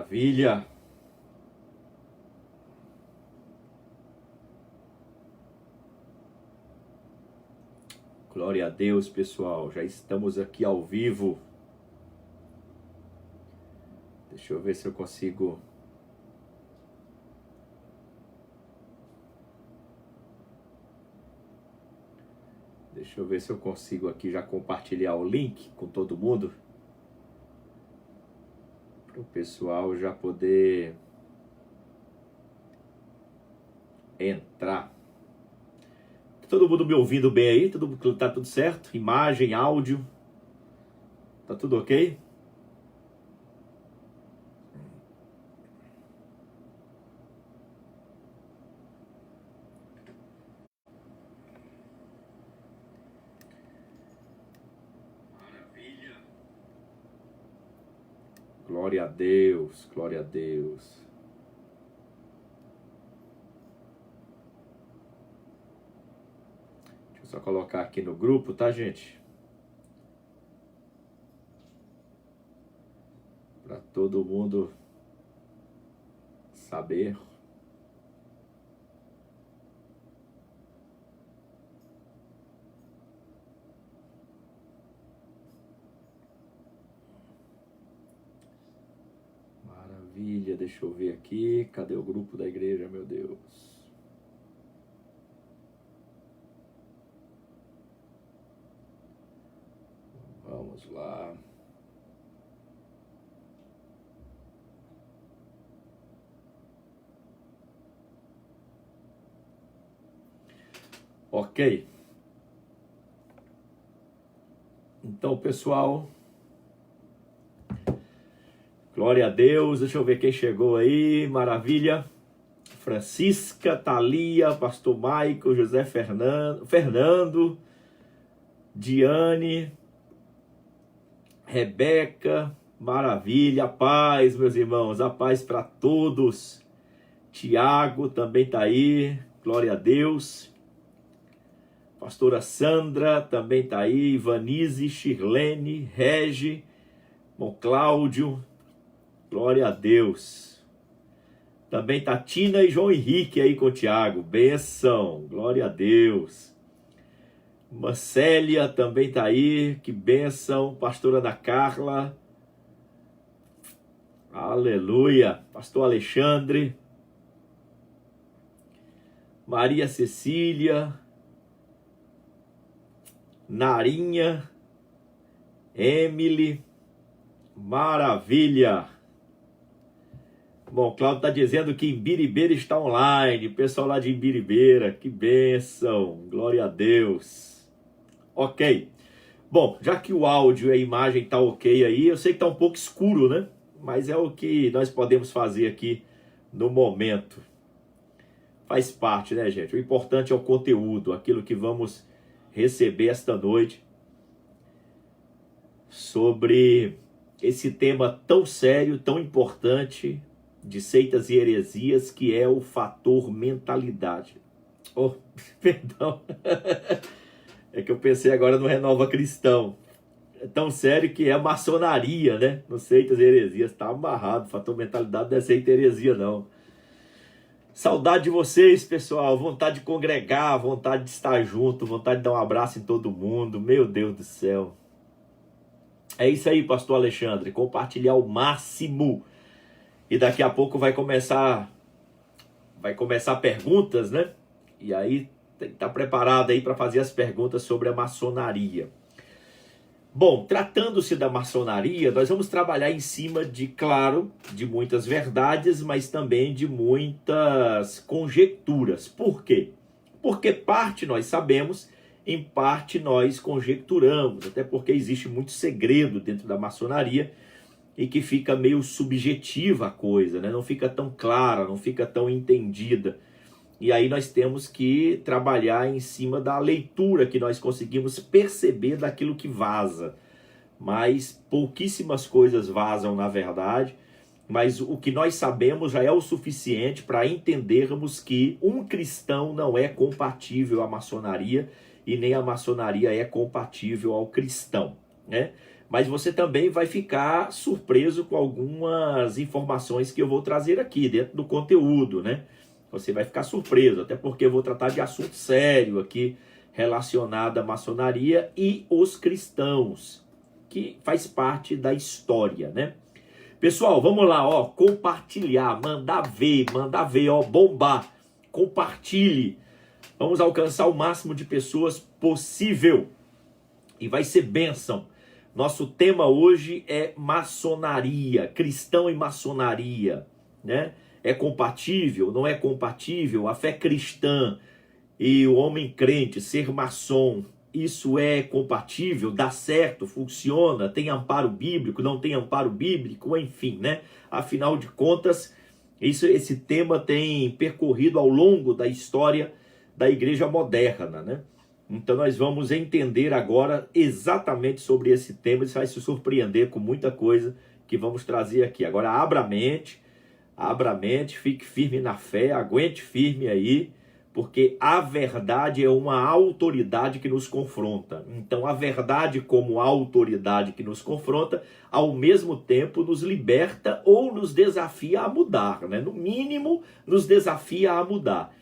Maravilha! Glória a Deus, pessoal. Já estamos aqui ao vivo. Deixa eu ver se eu consigo... Deixa eu ver se eu consigo aqui já compartilhar o link com todo mundo. Para o pessoal já poder entrar. Todo mundo me ouvindo bem aí? Tá tudo certo? Imagem, áudio? Tá tudo ok? Maravilha! Glória a Deus, glória a Deus. Só colocar aqui no grupo, tá, gente? Para todo mundo saber. Maravilha, deixa eu ver aqui. Cadê o grupo da igreja, meu Deus? Vamos lá. Ok. Então, pessoal, glória a Deus. Deixa eu ver quem chegou aí. Maravilha. Francisca, Thalia, Pastor Michael, José Fernando, Diane, Rebeca, maravilha, a paz, meus irmãos, a paz para todos. Tiago também está aí, glória a Deus. Pastora Sandra também está aí, Ivanise, Shirlene, Regi, bom, Cláudio, glória a Deus. Também está Tina e João Henrique aí com o Tiago, bênção, glória a Deus. Marcélia também está aí, que bênção. Pastora Ana Carla, aleluia. Pastor Alexandre, Maria Cecília, Narinha, Emily, maravilha. Bom, Cláudio está dizendo que Imbiribeira está online, pessoal lá de Imbiribeira, que bênção, glória a Deus. Ok, bom, já que o áudio e a imagem tá ok aí, eu sei que tá um pouco escuro, né? Mas é o que nós podemos fazer aqui no momento. Faz parte, né, gente? O importante é o conteúdo, aquilo que vamos receber esta noite sobre esse tema tão sério, tão importante de seitas e heresias, que é o fator mentalidade. Oh, perdão. É que eu pensei agora no Renova Cristão. É tão sério que é a maçonaria, né? No seitas e heresias. Tá amarrado. Fator mentalidade não é seita e heresia, não. Saudade de vocês, pessoal. Vontade de congregar, vontade de estar junto, vontade de dar um abraço em todo mundo. Meu Deus do céu. É isso aí, pastor Alexandre. Compartilhar o máximo. E daqui a pouco vai começar perguntas, né? E aí tem que estar preparado aí para fazer as perguntas sobre a maçonaria. Bom, tratando-se da maçonaria, nós vamos trabalhar em cima de, claro, de muitas verdades, mas também de muitas conjecturas. Por quê? Porque parte nós sabemos, em parte nós conjecturamos, até porque existe muito segredo dentro da maçonaria e que fica meio subjetiva a coisa, né? Não fica tão clara, não fica tão entendida. E aí nós temos que trabalhar em cima da leitura que nós conseguimos perceber daquilo que vaza. Mas pouquíssimas coisas vazam na verdade, mas o que nós sabemos já é o suficiente para entendermos que um cristão não é compatível à maçonaria e nem a maçonaria é compatível ao cristão, né? Mas você também vai ficar surpreso com algumas informações que eu vou trazer aqui dentro do conteúdo, né? Você vai ficar surpreso, até porque eu vou tratar de assunto sério aqui relacionado à maçonaria e os cristãos, que faz parte da história, né? Pessoal, vamos lá, ó, compartilhar, mandar ver, ó, bombar, compartilhe. Vamos alcançar o máximo de pessoas possível e vai ser bênção. Nosso tema hoje é maçonaria, cristão e maçonaria, né? É compatível, não é compatível? A fé cristã e o homem crente ser maçom, isso é compatível? Dá certo? Funciona? Tem amparo bíblico? Não tem amparo bíblico? Enfim, né? Afinal de contas, esse tema tem percorrido ao longo da história da igreja moderna, né? Então nós vamos entender agora exatamente sobre esse tema. Você vai se surpreender com muita coisa que vamos trazer aqui. Agora abra a mente, fique firme na fé, aguente firme aí, porque a verdade é uma autoridade que nos confronta. Então a verdade como autoridade que nos confronta, ao mesmo tempo nos liberta ou nos desafia a mudar, né? No mínimo nos desafia a mudar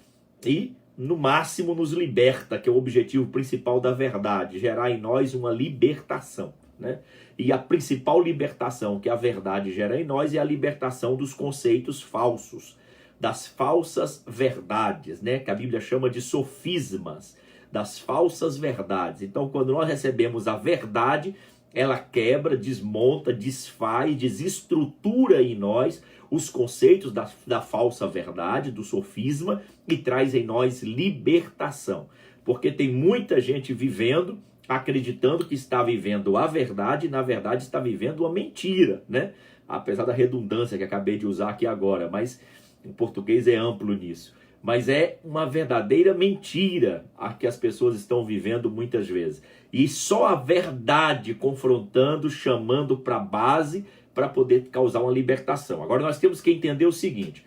e no máximo nos liberta, que é o objetivo principal da verdade, gerar em nós uma libertação, né? E a principal libertação que a verdade gera em nós é a libertação dos conceitos falsos, das falsas verdades, né? Que a Bíblia chama de sofismas, das falsas verdades. Então, quando nós recebemos a verdade, ela quebra, desmonta, desfaz, desestrutura em nós os conceitos da falsa verdade, do sofisma, e traz em nós libertação. Porque tem muita gente vivendo, acreditando que está vivendo a verdade, e na verdade está vivendo uma mentira, né? Apesar da redundância que acabei de usar aqui agora, mas o português é amplo nisso. Mas é uma verdadeira mentira a que as pessoas estão vivendo muitas vezes. E só a verdade confrontando, chamando para a base, para poder causar uma libertação. Agora nós temos que entender o seguinte: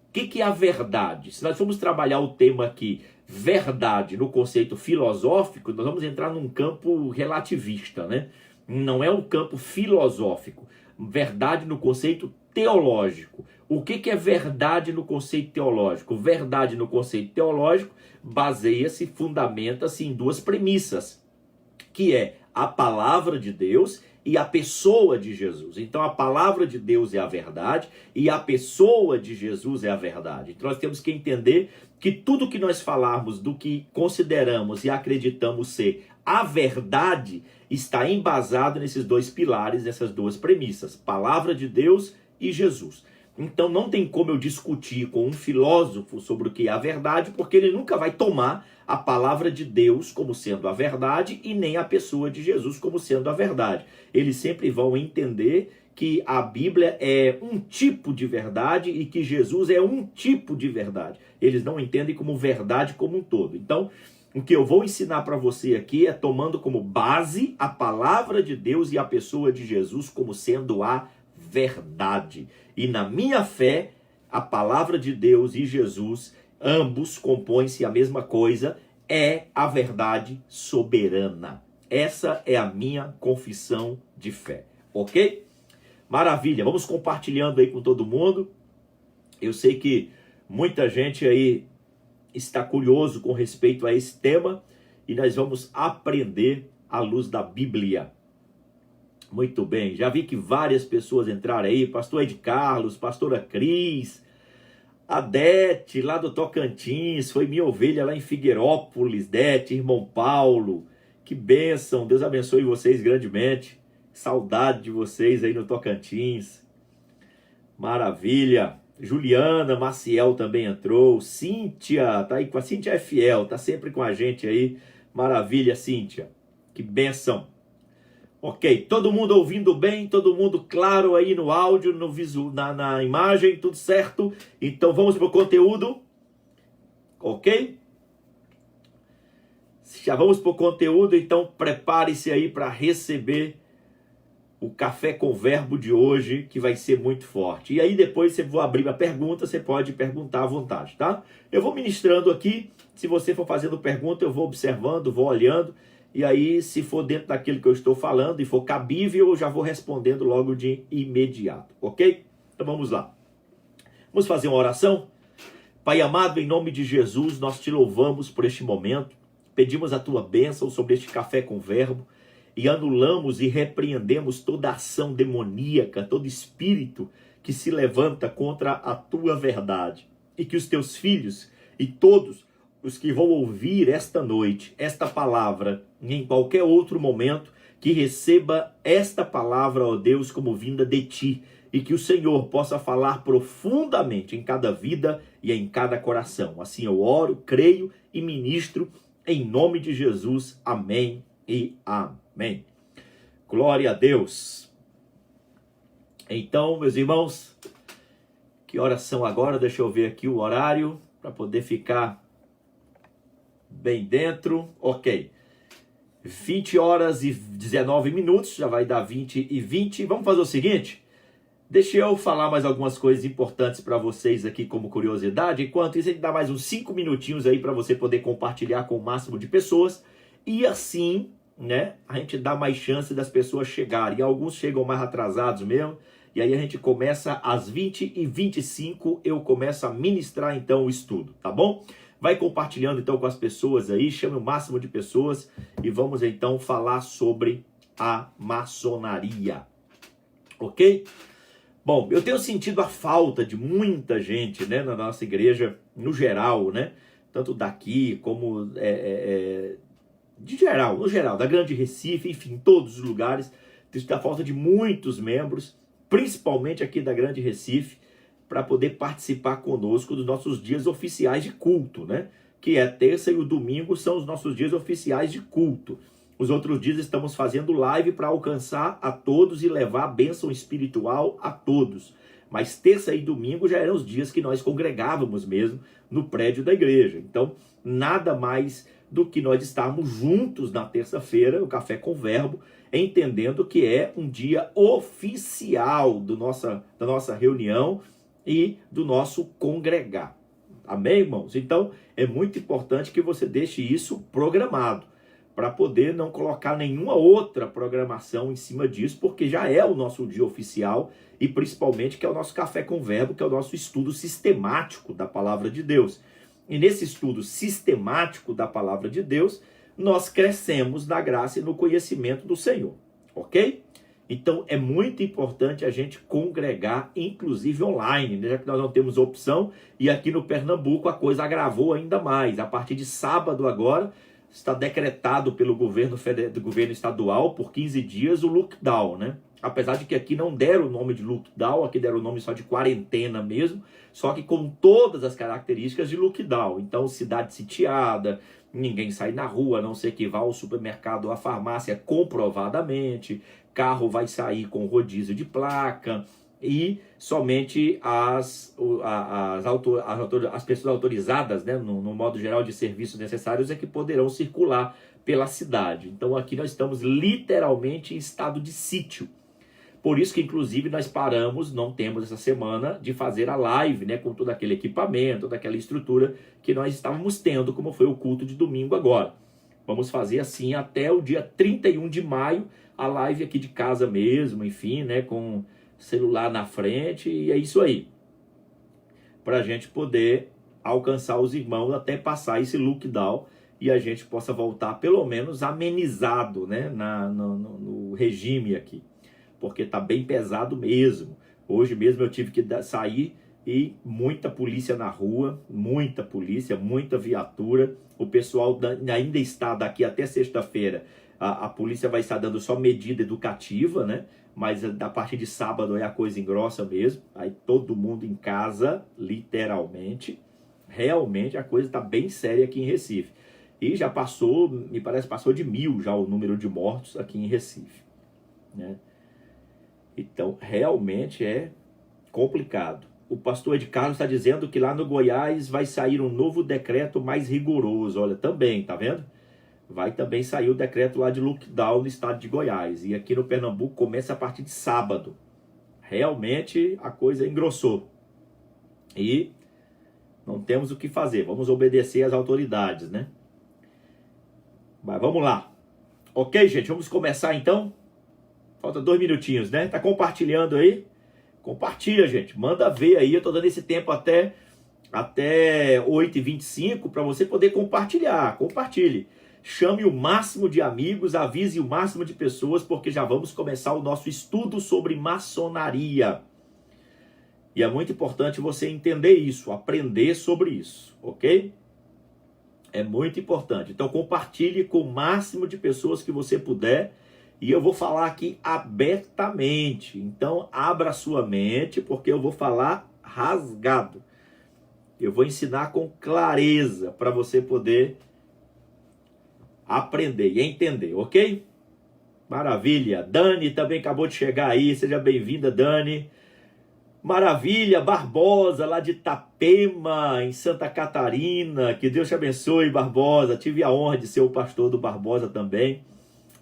o que é a verdade? Se nós formos trabalhar o tema aqui, verdade, no conceito filosófico, nós vamos entrar num campo relativista, né? Não é um campo filosófico. Verdade no conceito teológico. O que é verdade no conceito teológico? Verdade no conceito teológico baseia-se, fundamenta-se em duas premissas, que é a palavra de Deus e a pessoa de Jesus. Então a palavra de Deus é a verdade e a pessoa de Jesus é a verdade. Então nós temos que entender que tudo que nós falarmos do que consideramos e acreditamos ser a verdade está embasado nesses dois pilares, nessas duas premissas, palavra de Deus e Jesus. Então não tem como eu discutir com um filósofo sobre o que é a verdade, porque ele nunca vai tomar a palavra de Deus como sendo a verdade e nem a pessoa de Jesus como sendo a verdade. Eles sempre vão entender que a Bíblia é um tipo de verdade e que Jesus é um tipo de verdade. Eles não entendem como verdade como um todo. Então, o que eu vou ensinar para você aqui é tomando como base a palavra de Deus e a pessoa de Jesus como sendo a verdade. E na minha fé, a palavra de Deus e Jesus, ambos compõem-se a mesma coisa, é a verdade soberana. Essa é a minha confissão de fé, ok? Maravilha, vamos compartilhando aí com todo mundo. Eu sei que muita gente aí está curioso com respeito a esse tema e nós vamos aprender à luz da Bíblia. Muito bem, já vi que várias pessoas entraram aí, pastor Ed Carlos, pastora Cris, Adete, lá do Tocantins, foi minha ovelha lá em Figueirópolis, Dete, irmão Paulo, que bênção, Deus abençoe vocês grandemente, saudade de vocês aí no Tocantins, maravilha. Juliana Maciel também entrou, Cíntia, tá aí com a Cíntia, é fiel, tá sempre com a gente aí, maravilha Cíntia, que bênção. Ok, todo mundo ouvindo bem, todo mundo claro aí no áudio, no visual, na imagem, tudo certo? Então vamos para o conteúdo, ok? Já vamos para o conteúdo, então prepare-se aí para receber o Café com Verbo de hoje, que vai ser muito forte. E aí depois você vou abrir a pergunta, você pode perguntar à vontade, tá? Eu vou ministrando aqui, se você for fazendo pergunta, eu vou observando, vou olhando, E aí, se for dentro daquilo que eu estou falando e for cabível, eu já vou respondendo logo de imediato, ok? Então vamos lá. Vamos fazer uma oração? Pai amado, em nome de Jesus, nós te louvamos por este momento. Pedimos a tua bênção sobre este café com verbo e anulamos e repreendemos toda ação demoníaca, todo espírito que se levanta contra a tua verdade. E que os teus filhos e todos os que vão ouvir esta noite, esta palavra, em qualquer outro momento, que receba esta palavra, ó Deus, como vinda de ti, e que o Senhor possa falar profundamente em cada vida e em cada coração. Assim eu oro, creio e ministro em nome de Jesus. Amém e amém. Glória a Deus. Então, meus irmãos, que horas são agora? Deixa eu ver aqui o horário para poder ficar bem dentro. Ok. 20 horas e 19 minutos, já vai dar 20 e 20. Vamos fazer o seguinte? Deixa eu falar mais algumas coisas importantes para vocês aqui como curiosidade. Enquanto isso, a gente dá mais uns 5 minutinhos aí para você poder compartilhar com o máximo de pessoas. E assim, né, a gente dá mais chance das pessoas chegarem. Alguns chegam mais atrasados mesmo. E aí a gente começa às 20h25, eu começo a ministrar então o estudo, tá bom? Vai compartilhando então com as pessoas aí, chame o máximo de pessoas e vamos então falar sobre a maçonaria, ok? Bom, eu tenho sentido a falta de muita gente, né, na nossa igreja, no geral, né? Tanto daqui como de geral, no geral, da Grande Recife, enfim, em todos os lugares, tem a falta de muitos membros, principalmente aqui da Grande Recife, para poder participar conosco dos nossos dias oficiais de culto, né? Que é terça e o domingo são os nossos dias oficiais de culto. Os outros dias estamos fazendo live para alcançar a todos e levar a bênção espiritual a todos. Mas terça e domingo já eram os dias que nós congregávamos mesmo no prédio da igreja. Então, nada mais do que nós estarmos juntos na terça-feira, o Café com Verbo, entendendo que é um dia oficial da nossa reunião e do nosso congregar. Amém, irmãos? Então, é muito importante que você deixe isso programado, para poder não colocar nenhuma outra programação em cima disso, porque já é o nosso dia oficial e principalmente que é o nosso Café com Verbo, que é o nosso estudo sistemático da Palavra de Deus. E nesse estudo sistemático da Palavra de Deus, nós crescemos na graça e no conhecimento do Senhor, ok? Então é muito importante a gente congregar, inclusive online, né? Já que nós não temos opção, e aqui no Pernambuco a coisa agravou ainda mais. A partir de sábado agora, está decretado pelo governo estadual por 15 dias o lockdown, né? Apesar de que aqui não deram o nome de lockdown, aqui deram o nome só de quarentena mesmo, só que com todas as características de lockdown. Então, cidade sitiada, ninguém sai na rua, a não ser que vá ao supermercado ou à farmácia comprovadamente, carro vai sair com rodízio de placa, e somente as pessoas autorizadas, né, no modo geral de serviços necessários, é que poderão circular pela cidade. Então aqui nós estamos literalmente em estado de sítio. Por isso que inclusive nós paramos, não temos essa semana, de fazer a live, né, com todo aquele equipamento, toda aquela estrutura que nós estávamos tendo, como foi o culto de domingo agora. Vamos fazer assim até o dia 31 de maio, a live aqui de casa mesmo, enfim, né, com celular na frente, e é isso aí, para a gente poder alcançar os irmãos até passar esse lockdown e a gente possa voltar pelo menos amenizado, né, no regime aqui, porque tá bem pesado mesmo. Hoje mesmo eu tive que sair e muita polícia na rua, muita polícia, muita viatura. O pessoal ainda está daqui até sexta-feira, a polícia vai estar dando só medida educativa, né? Mas a partir de sábado é a coisa engrossa mesmo. Aí todo mundo em casa, literalmente. Realmente a coisa está bem séria aqui em Recife. E já passou, me parece, passou de 1.000 já o número de mortos aqui em Recife, né? Então realmente é complicado. O pastor Ed Carlos está dizendo que lá no Goiás vai sair um novo decreto mais rigoroso. Olha, também, tá vendo? Vai também sair o decreto lá de lockdown no estado de Goiás. E aqui no Pernambuco começa a partir de sábado. Realmente a coisa engrossou. E não temos o que fazer. Vamos obedecer às autoridades, né? Mas vamos lá. Ok, gente? Vamos começar então? Falta 2 minutinhos, né? Tá compartilhando aí? Compartilha, gente. Manda ver aí. Eu tô dando esse tempo até 8h25 para você poder compartilhar. Compartilhe. Chame o máximo de amigos, avise o máximo de pessoas, porque já vamos começar o nosso estudo sobre maçonaria. E é muito importante você entender isso, aprender sobre isso, ok? É muito importante. Então compartilhe com o máximo de pessoas que você puder. E eu vou falar aqui abertamente. Então abra a sua mente, porque eu vou falar rasgado. Eu vou ensinar com clareza para você poder aprender e entender, ok? Maravilha. Dani também acabou de chegar aí. Seja bem-vinda, Dani. Maravilha. Barbosa, lá de Itapema, em Santa Catarina. Que Deus te abençoe, Barbosa. Tive a honra de ser o pastor do Barbosa também.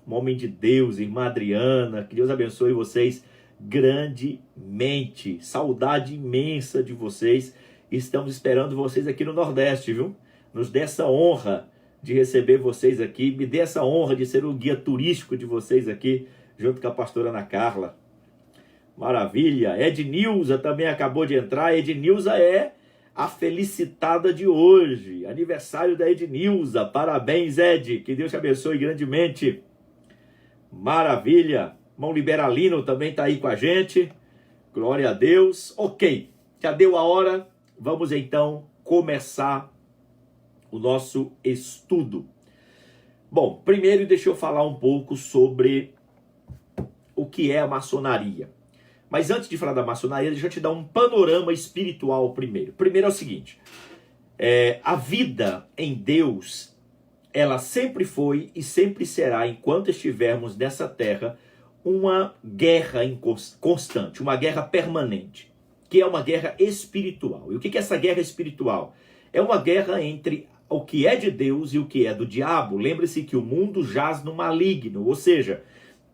Um homem de Deus, irmã Adriana. Que Deus abençoe vocês grandemente. Saudade imensa de vocês. Estamos esperando vocês aqui no Nordeste, viu? Nos dê essa honra de receber vocês aqui. Me dê essa honra de ser o guia turístico de vocês aqui, junto com a pastora Ana Carla. Maravilha. Ednilza também acabou de entrar. Ednilza é a felicitada de hoje. Aniversário da Ednilza. Parabéns, Ed. Que Deus te abençoe grandemente. Maravilha. Irmão Liberalino também está aí com a gente. Glória a Deus. Ok. Já deu a hora. Vamos então começar o nosso estudo. Bom, primeiro deixa eu falar um pouco sobre o que é a maçonaria. Mas antes de falar da maçonaria, deixa eu te dar um panorama espiritual primeiro. Primeiro é o seguinte, a vida em Deus, ela sempre foi e sempre será, enquanto estivermos nessa terra, uma guerra constante, uma guerra permanente, que é uma guerra espiritual. E o que é essa guerra espiritual? É uma guerra entre o que é de Deus e o que é do diabo. Lembre-se que o mundo jaz no maligno, ou seja,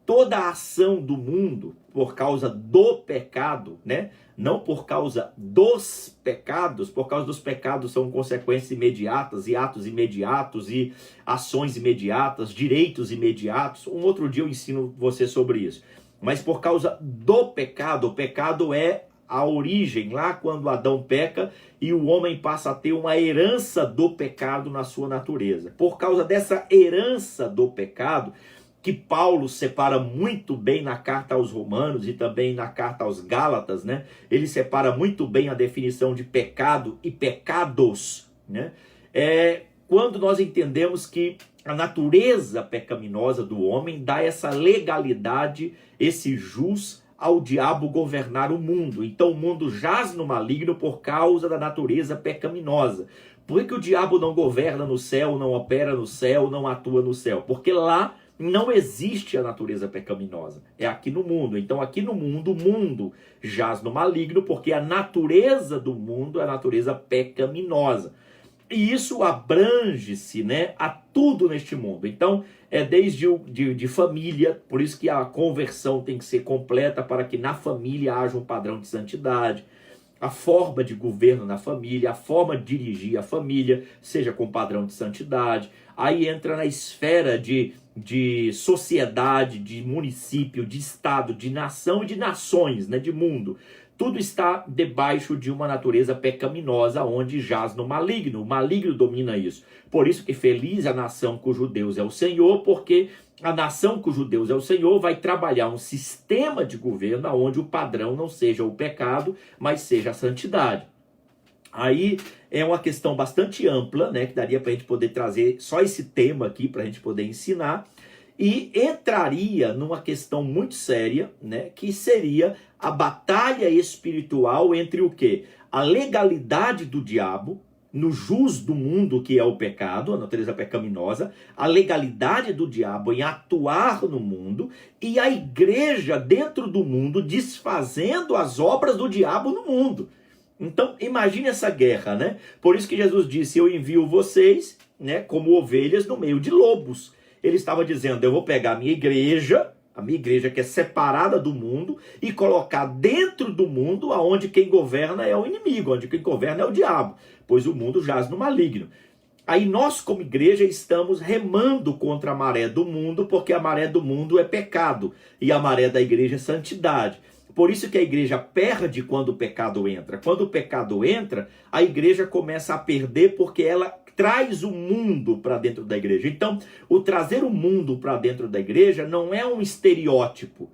toda a ação do mundo por causa do pecado, né? Não por causa dos pecados, por causa dos pecados são consequências imediatas e atos imediatos e ações imediatas, direitos imediatos. Um outro dia eu ensino você sobre isso. Mas por causa do pecado, o pecado é a origem, lá quando Adão peca e o homem passa a ter uma herança do pecado na sua natureza. Por causa dessa herança do pecado, que Paulo separa muito bem na carta aos Romanos e também na carta aos Gálatas, né? Ele separa muito bem a definição de pecado e pecados, né? Quando nós entendemos que a natureza pecaminosa do homem dá essa legalidade, esse jus ao diabo governar o mundo. Então o mundo jaz no maligno por causa da natureza pecaminosa. Por que o diabo não governa no céu, não opera no céu, não atua no céu? Porque lá não existe a natureza pecaminosa. É aqui no mundo. Então aqui no mundo, o mundo jaz no maligno porque a natureza do mundo é a natureza pecaminosa. E isso abrange-se, né, a tudo neste mundo. Então, desde de família, por isso que a conversão tem que ser completa para que na família haja um padrão de santidade. A forma de governo na família, a forma de dirigir a família, seja com padrão de santidade. Aí entra na esfera de sociedade, de município, de estado, de nação e de nações, né, de mundo. Tudo está debaixo de uma natureza pecaminosa, onde jaz no maligno. O maligno domina isso. Por isso que feliz a nação cujo Deus é o Senhor, porque a nação cujo Deus é o Senhor vai trabalhar um sistema de governo onde o padrão não seja o pecado, mas seja a santidade. Aí é uma questão bastante ampla, né, que daria para a gente poder trazer só esse tema aqui para a gente poder ensinar. E entraria numa questão muito séria, né, que seria a batalha espiritual entre o quê? A legalidade do diabo no jus do mundo, que é o pecado, a natureza pecaminosa, a legalidade do diabo em atuar no mundo e a igreja dentro do mundo desfazendo as obras do diabo no mundo. Então, imagine essa guerra, né? Por isso que Jesus disse, eu envio vocês, né, como ovelhas no meio de lobos. Ele estava dizendo, eu vou pegar a minha igreja que é separada do mundo, e colocar dentro do mundo aonde quem governa é o inimigo, onde quem governa é o diabo, pois o mundo jaz no maligno. Aí nós, como igreja, estamos remando contra a maré do mundo, porque a maré do mundo é pecado e a maré da igreja é santidade. Por isso que a igreja perde quando o pecado entra. Quando o pecado entra, a igreja começa a perder porque ela traz o mundo para dentro da igreja. Então, o trazer o mundo para dentro da igreja não é um estereótipo.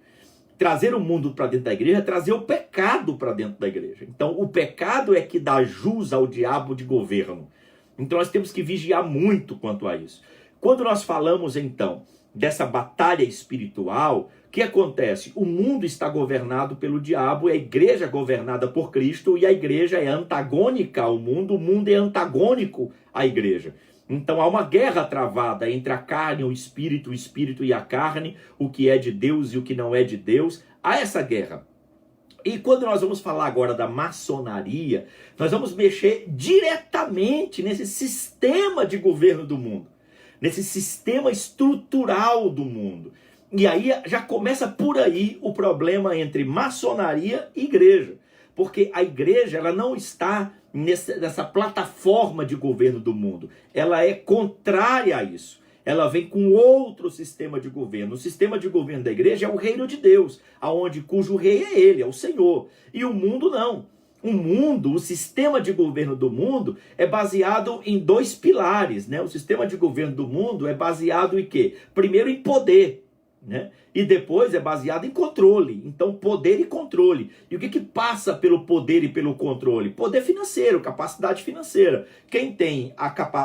Trazer o mundo para dentro da igreja é trazer o pecado para dentro da igreja. Então, o pecado é que dá jus ao diabo de governo. Então, nós temos que vigiar muito quanto a isso. Quando nós falamos, então, dessa batalha espiritual, o que acontece? O mundo está governado pelo diabo, a igreja é governada por Cristo, e a igreja é antagônica ao mundo, o mundo é antagônico à igreja. Então há uma guerra travada entre a carne e o espírito e a carne, o que é de Deus e o que não é de Deus. Há essa guerra. E quando nós vamos falar agora da maçonaria, nós vamos mexer diretamente nesse sistema de governo do mundo, nesse sistema estrutural do mundo. E aí já começa por aí o problema entre maçonaria e igreja. Porque a igreja ela não está nessa plataforma de governo do mundo. Ela é contrária a isso. Ela vem com outro sistema de governo. O sistema de governo da igreja é o reino de Deus, cujo rei é ele, é o Senhor. E o mundo não. O sistema de governo do mundo é baseado em dois pilares, né? O sistema de governo do mundo é baseado em quê? Primeiro em poder, né? E depois é baseado em controle. Então, poder e controle. E o que passa pelo poder e pelo controle? Poder financeiro, capacidade financeira. Quem tem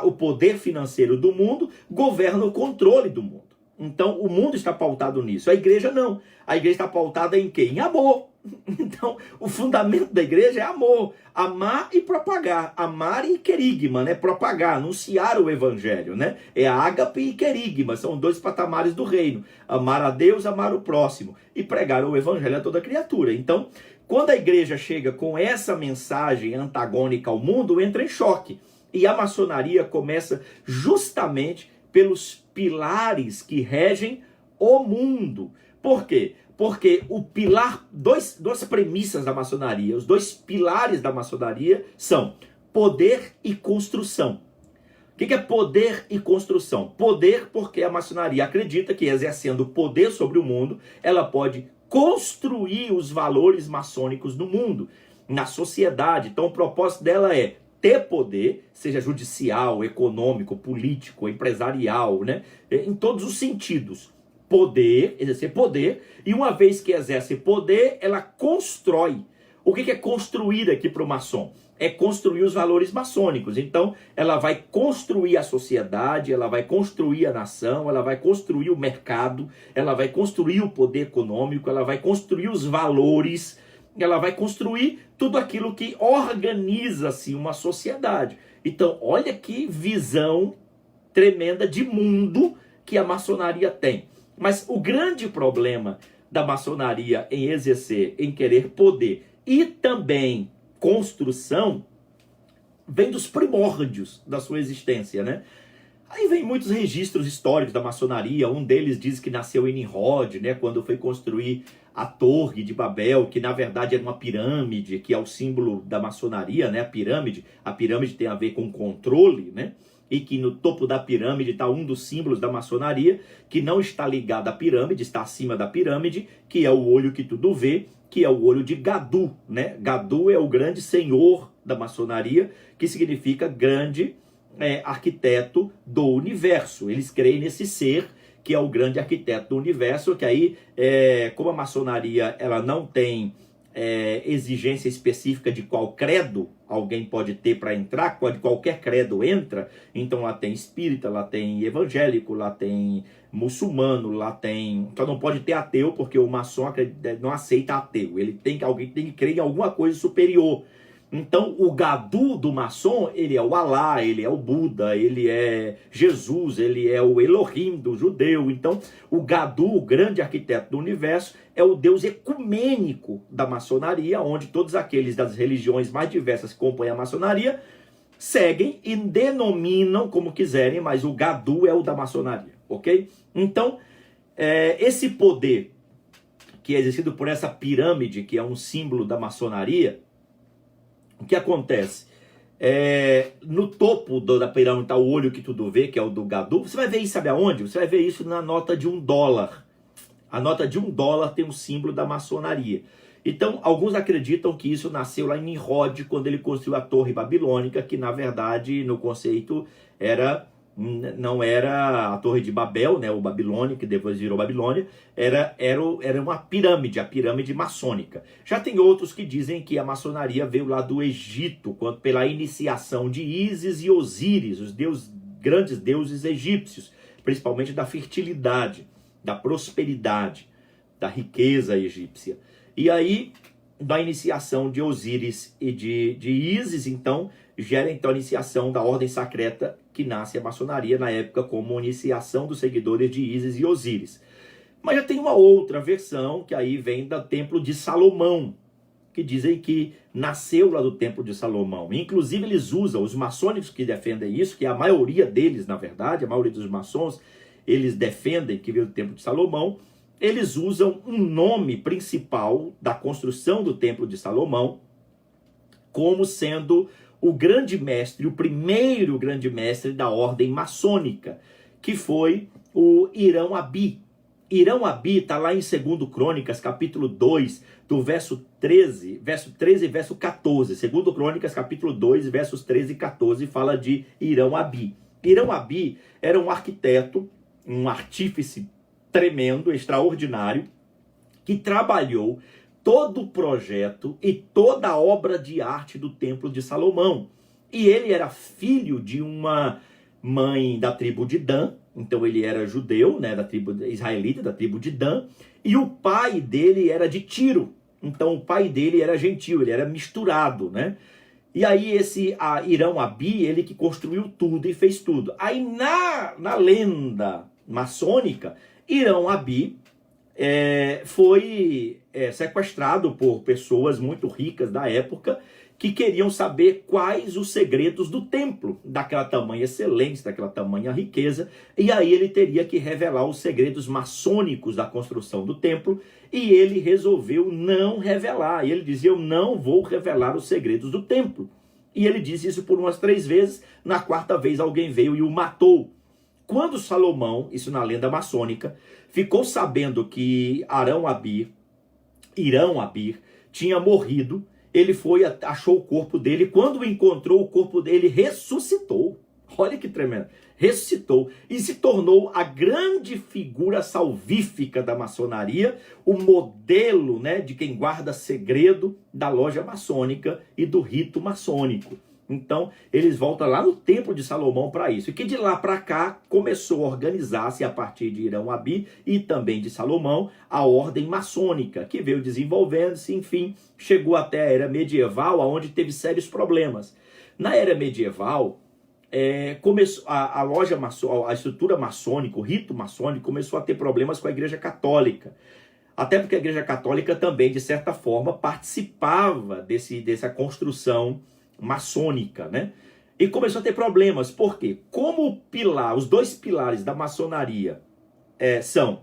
o poder financeiro do mundo, governa o controle do mundo. Então, o mundo está pautado nisso. A igreja não. A igreja está pautada em quê? Em amor. Então, o fundamento da igreja é amor. Amar e propagar. Amar e querigma, né? Propagar, anunciar o evangelho, né? É ágape e querigma, são dois patamares do reino. Amar a Deus, amar o próximo. E pregar o evangelho a toda criatura. Então, quando a igreja chega com essa mensagem antagônica ao mundo, entra em choque. E a maçonaria começa justamente pelos pilares que regem o mundo. Por quê? Porque o pilar, duas premissas da maçonaria, os dois pilares da maçonaria são poder e construção. O que é poder e construção? Poder porque a maçonaria acredita que exercendo poder sobre o mundo, ela pode construir os valores maçônicos no mundo, na sociedade. Então o propósito dela é ter poder, seja judicial, econômico, político, empresarial, né? Em todos os sentidos. Poder, exercer poder, e uma vez que exerce poder, ela constrói. O que é construir aqui para o maçom? É construir os valores maçônicos. Então, ela vai construir a sociedade, ela vai construir a nação, ela vai construir o mercado, ela vai construir o poder econômico, ela vai construir os valores, ela vai construir tudo aquilo que organiza-se uma sociedade. Então, olha que visão tremenda de mundo que a maçonaria tem. Mas o grande problema da maçonaria em exercer, em querer poder e também construção, vem dos primórdios da sua existência, né? Aí vem muitos registros históricos da maçonaria. Um deles diz que nasceu em Nimrod, né? Quando foi construir a Torre de Babel, que na verdade era uma pirâmide, que é o símbolo da maçonaria, né? A pirâmide tem a ver com controle, né? E que no topo da pirâmide está um dos símbolos da maçonaria, que não está ligado à pirâmide, está acima da pirâmide, que é o olho que tudo vê, que é o olho de Gadu, né? Gadu é o grande senhor da maçonaria, que significa grande arquiteto do universo. Eles creem nesse ser que é o grande arquiteto do universo, que aí, como a maçonaria ela não tem exigência específica de qual credo alguém pode ter para entrar, qualquer credo entra, então lá tem espírita, lá tem evangélico, lá tem muçulmano, lá tem... Só não pode ter ateu, porque o maçom não aceita ateu, alguém tem que crer em alguma coisa superior. Então o Gadu do maçom, ele é o Alá, ele é o Buda, ele é Jesus, ele é o Elohim do judeu. Então o Gadu, o grande arquiteto do universo, é o Deus ecumênico da maçonaria, onde todos aqueles das religiões mais diversas que compõem a maçonaria seguem e denominam como quiserem, mas o Gadu é o da maçonaria, ok? Então esse poder que é exercido por essa pirâmide, que é um símbolo da maçonaria, o que acontece? No topo da pirâmide está o olho que tudo vê, que é o do Gadu. Você vai ver isso, sabe aonde? Você vai ver isso na nota de $1. A nota de $1 tem um símbolo da maçonaria. Então, alguns acreditam que isso nasceu lá em Nimrod, quando ele construiu a Torre Babilônica, que na verdade, no conceito, não era a Torre de Babel, né, o Babilônia, que depois virou Babilônia, era uma pirâmide, a pirâmide maçônica. Já tem outros que dizem que a maçonaria veio lá do Egito, pela iniciação de Ísis e Osíris, os grandes deuses egípcios, principalmente da fertilidade, da prosperidade, da riqueza egípcia. E aí, da iniciação de Osíris e de Ísis, então, gera então a iniciação da ordem secreta que nasce a maçonaria na época como iniciação dos seguidores de Ísis e Osíris. Mas já tem uma outra versão que aí vem do Templo de Salomão, que dizem que nasceu lá do Templo de Salomão. Inclusive eles usam, os maçônicos que defendem isso, que é a maioria deles, na verdade, a maioria dos maçons, eles defendem que veio do Templo de Salomão, eles usam um nome principal da construção do Templo de Salomão como sendo o grande mestre, o primeiro grande mestre da ordem maçônica, que foi o Irão-Abi. Irão-Abi está lá em 2 Crônicas, capítulo 2, do verso 13 e verso 14. 2 Crônicas, capítulo 2, versos 13 e 14, fala de Irão-Abi. Irão-Abi era um arquiteto, um artífice tremendo, extraordinário, que trabalhou todo o projeto e toda a obra de arte do Templo de Salomão. E ele era filho de uma mãe da tribo de Dan, então ele era judeu, né, da tribo israelita, da tribo de Dan, e o pai dele era de Tiro, então o pai dele era gentil, ele era misturado, né? E aí esse Irão-Abi, ele que construiu tudo e fez tudo. Aí na lenda maçônica, Irão-Abi foi sequestrado por pessoas muito ricas da época que queriam saber quais os segredos do templo, daquela tamanha excelência, daquela tamanha riqueza, e aí ele teria que revelar os segredos maçônicos da construção do templo, e ele resolveu não revelar. E ele dizia: eu não vou revelar os segredos do templo. E ele disse isso por umas 3 vezes. Na 4ª vez alguém veio e o matou. Quando Salomão, isso na lenda maçônica, ficou sabendo que Irão-Abi tinha morrido, ele foi, achou o corpo dele. Quando encontrou o corpo dele, ressuscitou. Olha que tremendo. Ressuscitou e se tornou a grande figura salvífica da maçonaria, o modelo, né, de quem guarda segredo da loja maçônica e do rito maçônico. Então, eles voltam lá no Templo de Salomão para isso. E que de lá para cá começou a organizar-se a partir de Irão-Abi e também de Salomão a ordem maçônica, que veio desenvolvendo-se, enfim, chegou até a era medieval, onde teve sérios problemas. Na era medieval, começou a estrutura maçônica, o rito maçônico começou a ter problemas com a Igreja Católica. Até porque a Igreja Católica também, de certa forma, participava dessa construção maçônica, né? E começou a ter problemas. Por quê? Como os 2 pilares da maçonaria são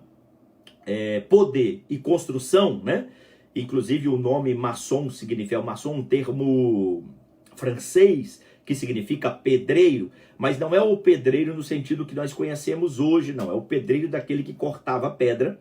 poder e construção, né? Inclusive o nome maçom significa, maçom, um termo francês que significa pedreiro, mas não é o pedreiro no sentido que nós conhecemos hoje, não. É o pedreiro daquele que cortava a pedra,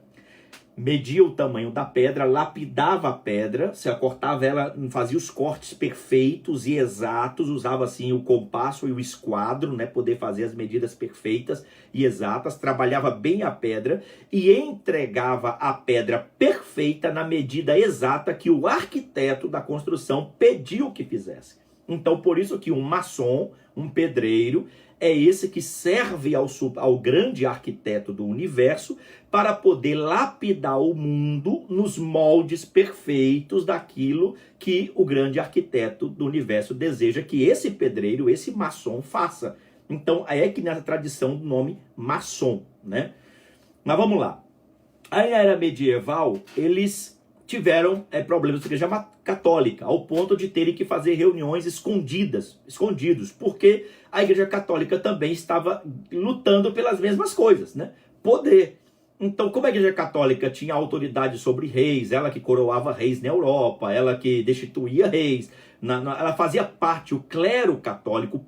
media o tamanho da pedra, lapidava a pedra, se cortava ela, fazia os cortes perfeitos e exatos, usava assim o compasso e o esquadro, né, poder fazer as medidas perfeitas e exatas, trabalhava bem a pedra e entregava a pedra perfeita na medida exata que o arquiteto da construção pediu que fizesse. Então, por isso que um maçom, um pedreiro, é esse que serve ao grande arquiteto do universo para poder lapidar o mundo nos moldes perfeitos daquilo que o grande arquiteto do universo deseja que esse pedreiro, esse maçom faça. Então, é que nessa tradição do nome maçom, né? Mas vamos lá. Aí na era medieval, eles tiveram problemas com a Igreja Católica, ao ponto de terem que fazer reuniões escondidos, porque a Igreja Católica também estava lutando pelas mesmas coisas, né? Poder. Então, como a Igreja Católica tinha autoridade sobre reis, ela que coroava reis na Europa, ela que destituía reis, ela fazia parte, o clero católico,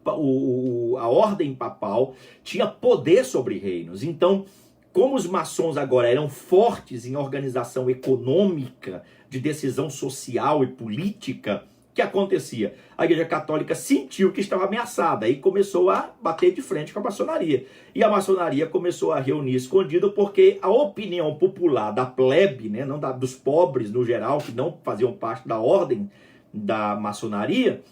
a ordem papal, tinha poder sobre reinos. Então, como os maçons agora eram fortes em organização econômica, de decisão social e política, o que acontecia? A Igreja Católica sentiu que estava ameaçada e começou a bater de frente com a maçonaria. E a maçonaria começou a reunir escondido porque a opinião popular da plebe, né, não dos pobres no geral, que não faziam parte da ordem da maçonaria,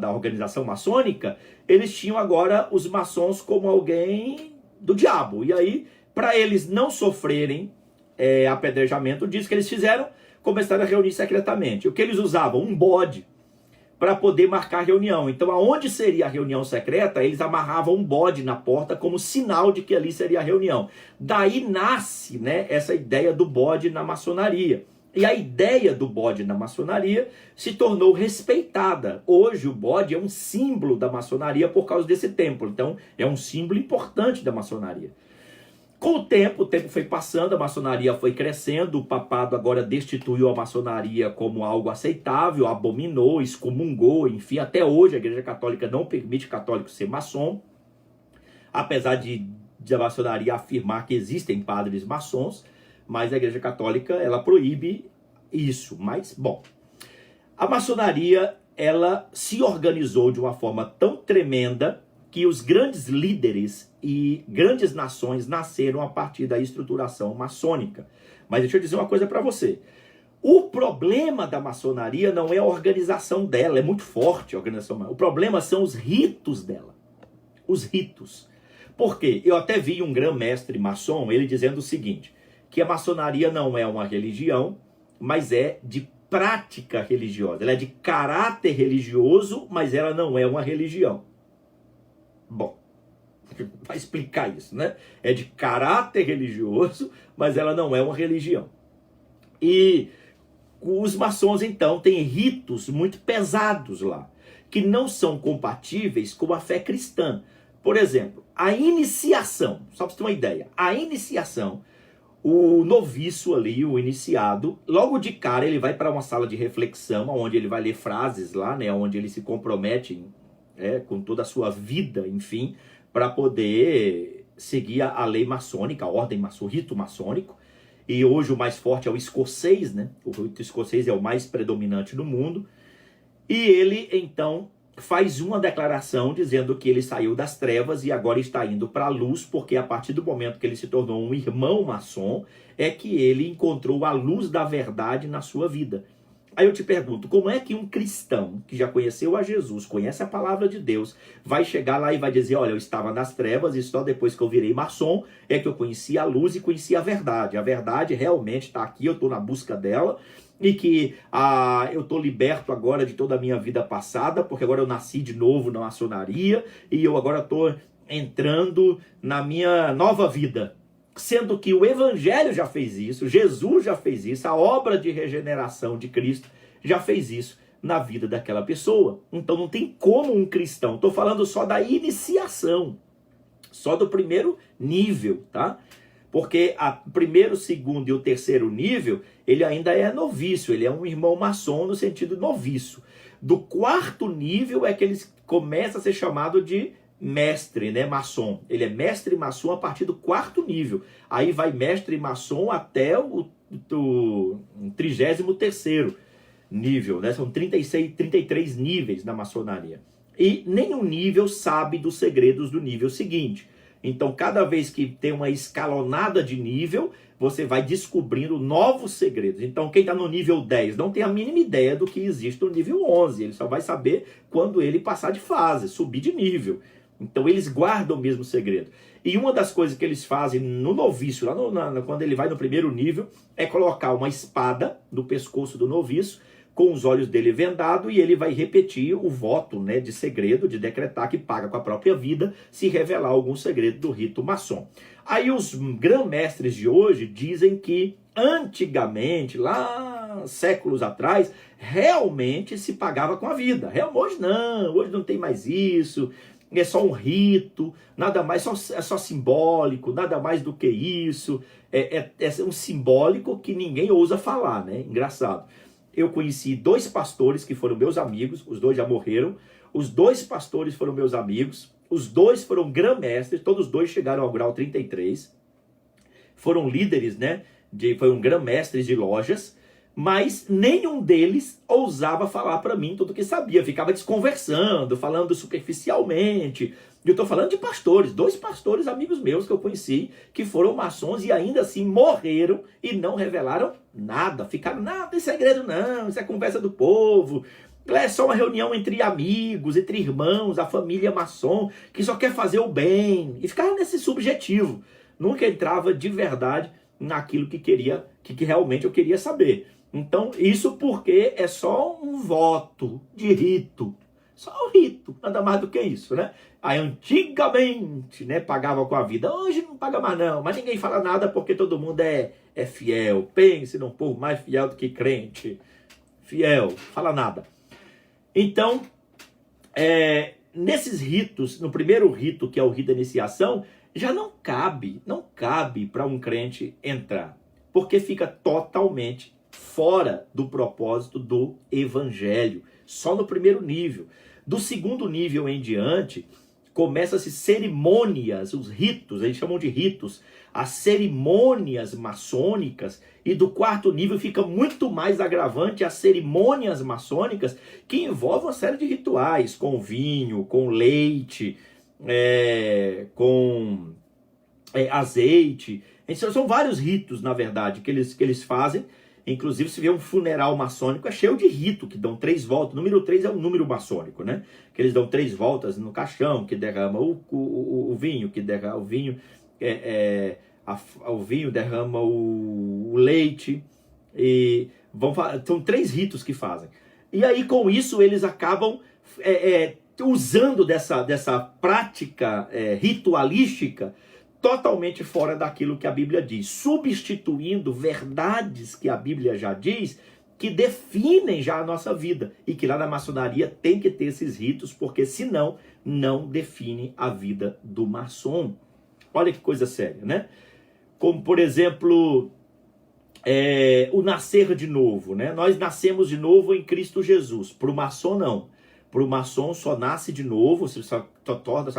da organização maçônica, eles tinham agora os maçons como alguém do diabo. E aí, para eles não sofrerem apedrejamento, diz que eles fizeram, começaram a reunir secretamente. O que eles usavam? Um bode para poder marcar a reunião. Então, aonde seria a reunião secreta, eles amarravam um bode na porta como sinal de que ali seria a reunião. Daí nasce, né, essa ideia do bode na maçonaria. E a ideia do bode na maçonaria se tornou respeitada. Hoje o bode é um símbolo da maçonaria por causa desse templo. Então, é um símbolo importante da maçonaria. Com o tempo foi passando, a maçonaria foi crescendo, o papado agora destituiu a maçonaria como algo aceitável, abominou, excomungou, enfim, até hoje a Igreja Católica não permite católico ser maçom, apesar de a maçonaria afirmar que existem padres maçons, mas a Igreja Católica, ela proíbe isso. Mas, bom, a maçonaria, ela se organizou de uma forma tão tremenda que os grandes líderes e grandes nações nasceram a partir da estruturação maçônica. Mas deixa eu dizer uma coisa para você. O problema da maçonaria não é a organização dela, é muito forte a organização. O problema são os ritos dela. Os ritos. Por quê? Eu até vi um grão-mestre maçom, ele dizendo o seguinte, que a maçonaria não é uma religião, mas é de prática religiosa. Ela é de caráter religioso, mas ela não é uma religião. Bom, vai explicar isso, né? É de caráter religioso, mas ela não é uma religião. E os maçons, então, têm ritos muito pesados lá, que não são compatíveis com a fé cristã. Por exemplo, a iniciação, só para você ter uma ideia, a iniciação, o noviço ali, o iniciado, logo de cara ele vai para uma sala de reflexão, onde ele vai ler frases lá, né? Onde ele se compromete com toda a sua vida, enfim, para poder seguir a lei maçônica, a ordem maçônica, o rito maçônico. E hoje o mais forte é o escocês, né? O rito escocês é o mais predominante no mundo. E ele, então, faz uma declaração dizendo que ele saiu das trevas e agora está indo para a luz, porque a partir do momento que ele se tornou um irmão maçom, é que ele encontrou a luz da verdade na sua vida. Aí eu te pergunto, como é que um cristão que já conheceu a Jesus, conhece a palavra de Deus, vai chegar lá e vai dizer, olha, eu estava nas trevas e só depois que eu virei maçom é que eu conheci a luz e conheci a verdade. A verdade realmente está aqui, eu estou na busca dela e que eu estou liberto agora de toda a minha vida passada, porque agora eu nasci de novo na maçonaria e eu agora estou entrando na minha nova vida. Sendo que o Evangelho já fez isso, Jesus já fez isso, a obra de regeneração de Cristo já fez isso na vida daquela pessoa. Então não tem como um cristão, estou falando só da iniciação, só do primeiro nível, tá? Porque o primeiro, o segundo e o terceiro nível, ele ainda é novício, ele é um irmão maçom no sentido noviço. Do quarto nível é que ele começa a ser chamado de mestre, né, maçom. Ele é mestre maçom a partir do quarto nível. Aí vai mestre maçom até o 33º nível, né? São 33 níveis na maçonaria. E nenhum nível sabe dos segredos do nível seguinte. Então, cada vez que tem uma escalonada de nível, você vai descobrindo novos segredos. Então, quem está no nível 10 não tem a mínima ideia do que existe no nível 11. Ele só vai saber quando ele passar de fase, subir de nível. Então eles guardam o mesmo segredo. E uma das coisas que eles fazem no noviço, quando ele vai no primeiro nível, é colocar uma espada no pescoço do noviço, com os olhos dele vendados, e ele vai repetir o voto, né, de segredo, de decretar que paga com a própria vida, se revelar algum segredo do rito maçom. Aí os grão-mestres de hoje dizem que antigamente, lá séculos atrás, realmente se pagava com a vida. Hoje não tem mais isso. é só um rito, nada mais, é só simbólico, nada mais do que isso. É um simbólico que ninguém ousa falar, né? Engraçado. Eu conheci 2 pastores que foram meus amigos, os 2 já morreram. Os 2 pastores foram meus amigos, os 2 foram grã-mestres, todos os 2 chegaram ao grau 33. Foram líderes, né? Foram grã-mestres de lojas, mas nenhum deles ousava falar para mim tudo o que sabia. Ficava desconversando, falando superficialmente. Eu estou falando de pastores, 2 pastores amigos meus que eu conheci, que foram maçons e ainda assim morreram e não revelaram nada. Ficaram, não, tem segredo não, isso é conversa do povo. É só uma reunião entre amigos, entre irmãos, a família maçom, que só quer fazer o bem. E ficava nesse subjetivo. Nunca entrava de verdade naquilo que realmente eu queria saber. Então, isso porque é só um voto de rito. Só um rito, nada mais do que isso, né? Aí antigamente, né, pagava com a vida. Hoje não paga mais não, mas ninguém fala nada porque todo mundo é fiel. Pense num povo mais fiel do que crente. Fiel, fala nada. Então, nesses ritos, no primeiro rito, que é o rito da iniciação, já não cabe para um crente entrar, porque fica totalmente fora do propósito do evangelho, só no primeiro nível. Do segundo nível em diante, começam-se cerimônias, os ritos, eles chamam de ritos, as cerimônias maçônicas, e do quarto nível fica muito mais agravante as cerimônias maçônicas, que envolvem uma série de rituais, com vinho, com leite, com azeite. Então, são vários ritos, na verdade, que eles fazem. Inclusive, se vê um funeral maçônico, é cheio de rito, que dão 3 voltas. O número 3 é um número maçônico, né? Que eles dão 3 voltas no caixão, que derrama o vinho, que derrama o vinho, o vinho derrama o leite. E são 3 ritos que fazem. E aí, com isso, eles acabam usando dessa prática ritualística totalmente fora daquilo que a Bíblia diz, substituindo verdades que a Bíblia já diz, que definem já a nossa vida, e que lá na maçonaria tem que ter esses ritos, porque senão não define a vida do maçom. Olha que coisa séria, né? Como, por exemplo, o nascer de novo, né? Nós nascemos de novo em Cristo Jesus. Para o maçom, não. Para o maçom só nasce de novo, você só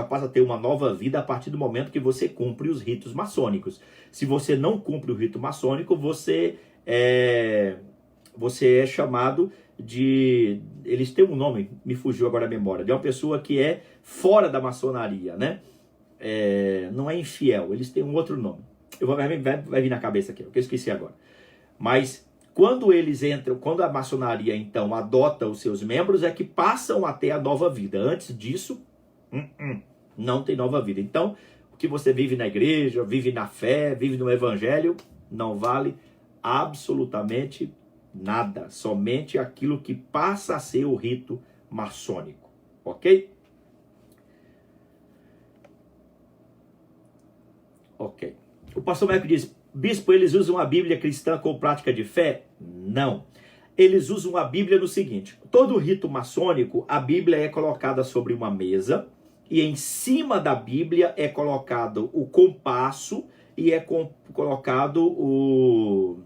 passa a ter uma nova vida a partir do momento que você cumpre os ritos maçônicos. Se você não cumpre o rito maçônico, você é chamado de... Eles têm um nome, me fugiu agora a memória, de uma pessoa que é fora da maçonaria, né? Não é infiel, eles têm um outro nome. Vai vir na cabeça aqui, que eu esqueci agora. Mas quando eles entram, quando a maçonaria então adota os seus membros, é que passam a ter a nova vida. Antes disso, não tem nova vida. Então, o que você vive na igreja, vive na fé, vive no evangelho, não vale absolutamente nada. Somente aquilo que passa a ser o rito maçônico. Ok? Ok. O pastor Marco diz: bispo, eles usam a Bíblia cristã com prática de fé? Não. Eles usam a Bíblia no seguinte: todo rito maçônico, a Bíblia é colocada sobre uma mesa, e em cima da Bíblia é colocado o compasso e é colocado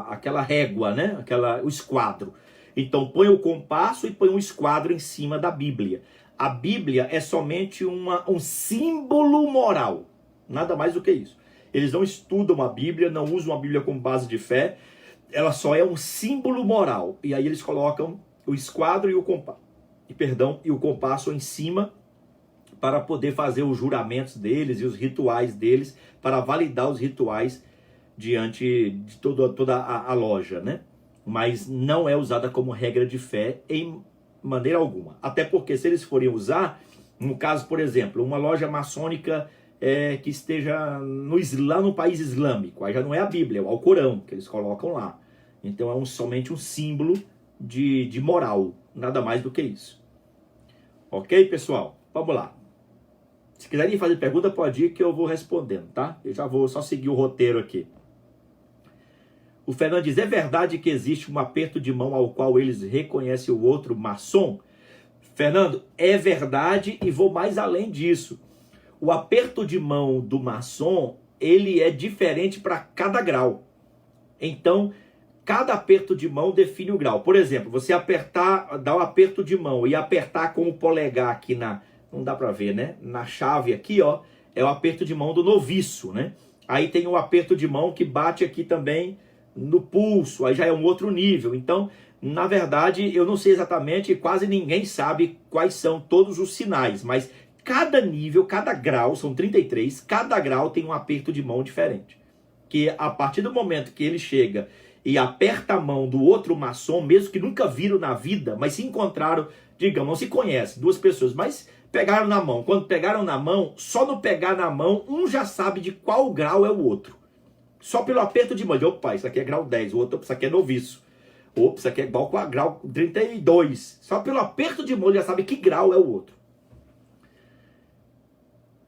aquela régua, né? O esquadro. Então põe o compasso e põe um esquadro em cima da Bíblia. A Bíblia é somente um símbolo moral, nada mais do que isso. Eles não estudam a Bíblia, não usam a Bíblia como base de fé, ela só é um símbolo moral. E aí eles colocam o esquadro e o compasso em cima para poder fazer os juramentos deles e os rituais deles, para validar os rituais diante de toda a loja, né? Mas não é usada como regra de fé em maneira alguma. Até porque se eles forem usar, no caso, por exemplo, uma loja maçônica que esteja lá no país islâmico, aí já não é a Bíblia, é o Alcorão que eles colocam lá. Então é somente um símbolo de moral, nada mais do que isso. Ok, pessoal? Vamos lá. Se quiserem fazer pergunta, pode ir que eu vou respondendo, tá? Eu já vou só seguir o roteiro aqui. O Fernando diz: é verdade que existe um aperto de mão ao qual eles reconhecem o outro maçom? Fernando, é verdade e vou mais além disso. O aperto de mão do maçom, ele é diferente para cada grau. Então, cada aperto de mão define o grau. Por exemplo, você apertar, dar um aperto de mão e apertar com o polegar aqui na, não dá para ver, né? Na chave aqui, ó, é o aperto de mão do noviço, né? Aí tem o aperto de mão que bate aqui também no pulso, aí já é um outro nível. Então, na verdade, eu não sei exatamente, quase ninguém sabe quais são todos os sinais, mas cada nível, cada grau, são 33, cada grau tem um aperto de mão diferente. Que a partir do momento que ele chega e aperta a mão do outro maçom, mesmo que nunca viram na vida, mas se encontraram, digamos, não se conhece, duas pessoas, mas pegaram na mão. Quando pegaram na mão, só no pegar na mão, um já sabe de qual grau é o outro. Só pelo aperto de mão. Opa, isso aqui é grau 10, o outro, isso aqui é noviço. Opa, isso aqui é igual com a grau 32. Só pelo aperto de mão já sabe que grau é o outro.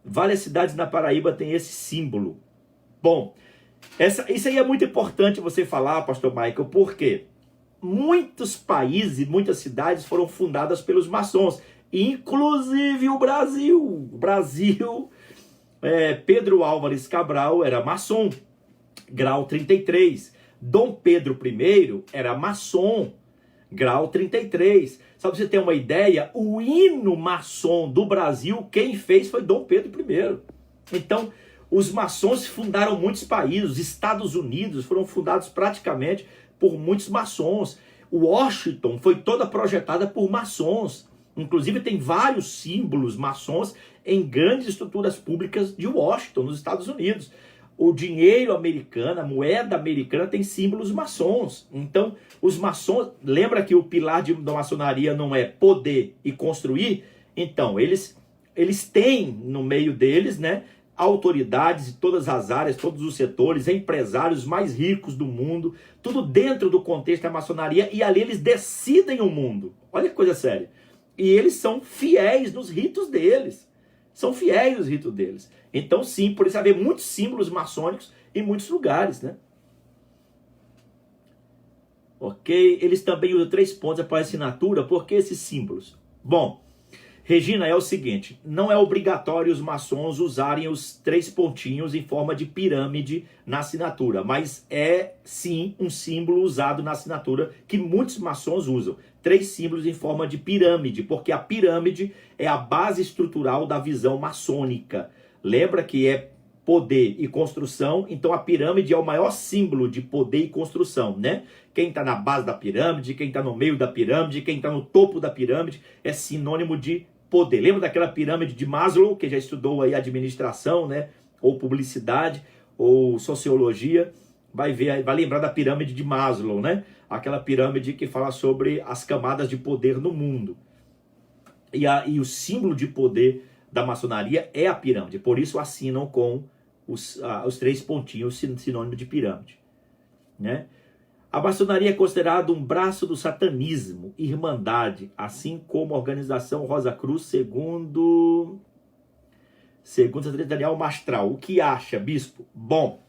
Várias cidades na Paraíba têm esse símbolo. Bom, isso aí é muito importante você falar, pastor Michael, porque muitos países, muitas cidades foram fundadas pelos maçons, inclusive o Brasil. O Brasil, Pedro Álvares Cabral era maçom, grau 33. Dom Pedro I era maçom, grau 33. Só para você ter uma ideia, o hino maçom do Brasil, quem fez foi Dom Pedro I. Então, os maçons fundaram muitos países. Os Estados Unidos foram fundados praticamente por muitos maçons. Washington foi toda projetada por maçons. Inclusive tem vários símbolos maçons em grandes estruturas públicas de Washington, nos Estados Unidos. O dinheiro americano, a moeda americana tem símbolos maçons. Então, os maçons, lembra que o pilar da maçonaria não é poder e construir? Então, eles têm no meio deles, né, autoridades de todas as áreas, todos os setores, empresários mais ricos do mundo, tudo dentro do contexto da maçonaria, e ali eles decidem o mundo. Olha que coisa séria. E eles são fiéis nos ritos deles. São fiéis nos ritos deles. Então, sim, por isso haver muitos símbolos maçônicos em muitos lugares, né? Ok? Eles também usam 3 pontos para assinatura. Por que esses símbolos? Bom, Regina, é o seguinte, não é obrigatório os maçons usarem os 3 pontinhos em forma de pirâmide na assinatura, mas é sim um símbolo usado na assinatura que muitos maçons usam. 3 símbolos em forma de pirâmide, porque a pirâmide é a base estrutural da visão maçônica. Lembra que é poder e construção, então a pirâmide é o maior símbolo de poder e construção, né? Quem está na base da pirâmide, quem está no meio da pirâmide, quem está no topo da pirâmide é sinônimo de poder. Lembra daquela pirâmide de Maslow, que já estudou aí administração, né? Ou publicidade, ou sociologia, vai lembrar da pirâmide de Maslow, né? Aquela pirâmide que fala sobre as camadas de poder no mundo. E o símbolo de poder da maçonaria é a pirâmide, por isso assinam com os 3 pontinhos, sinônimo de pirâmide, né? A maçonaria é considerada um braço do satanismo, irmandade, assim como a organização Rosa Cruz, segundo Daniel Mastral. O que acha, bispo? Bom,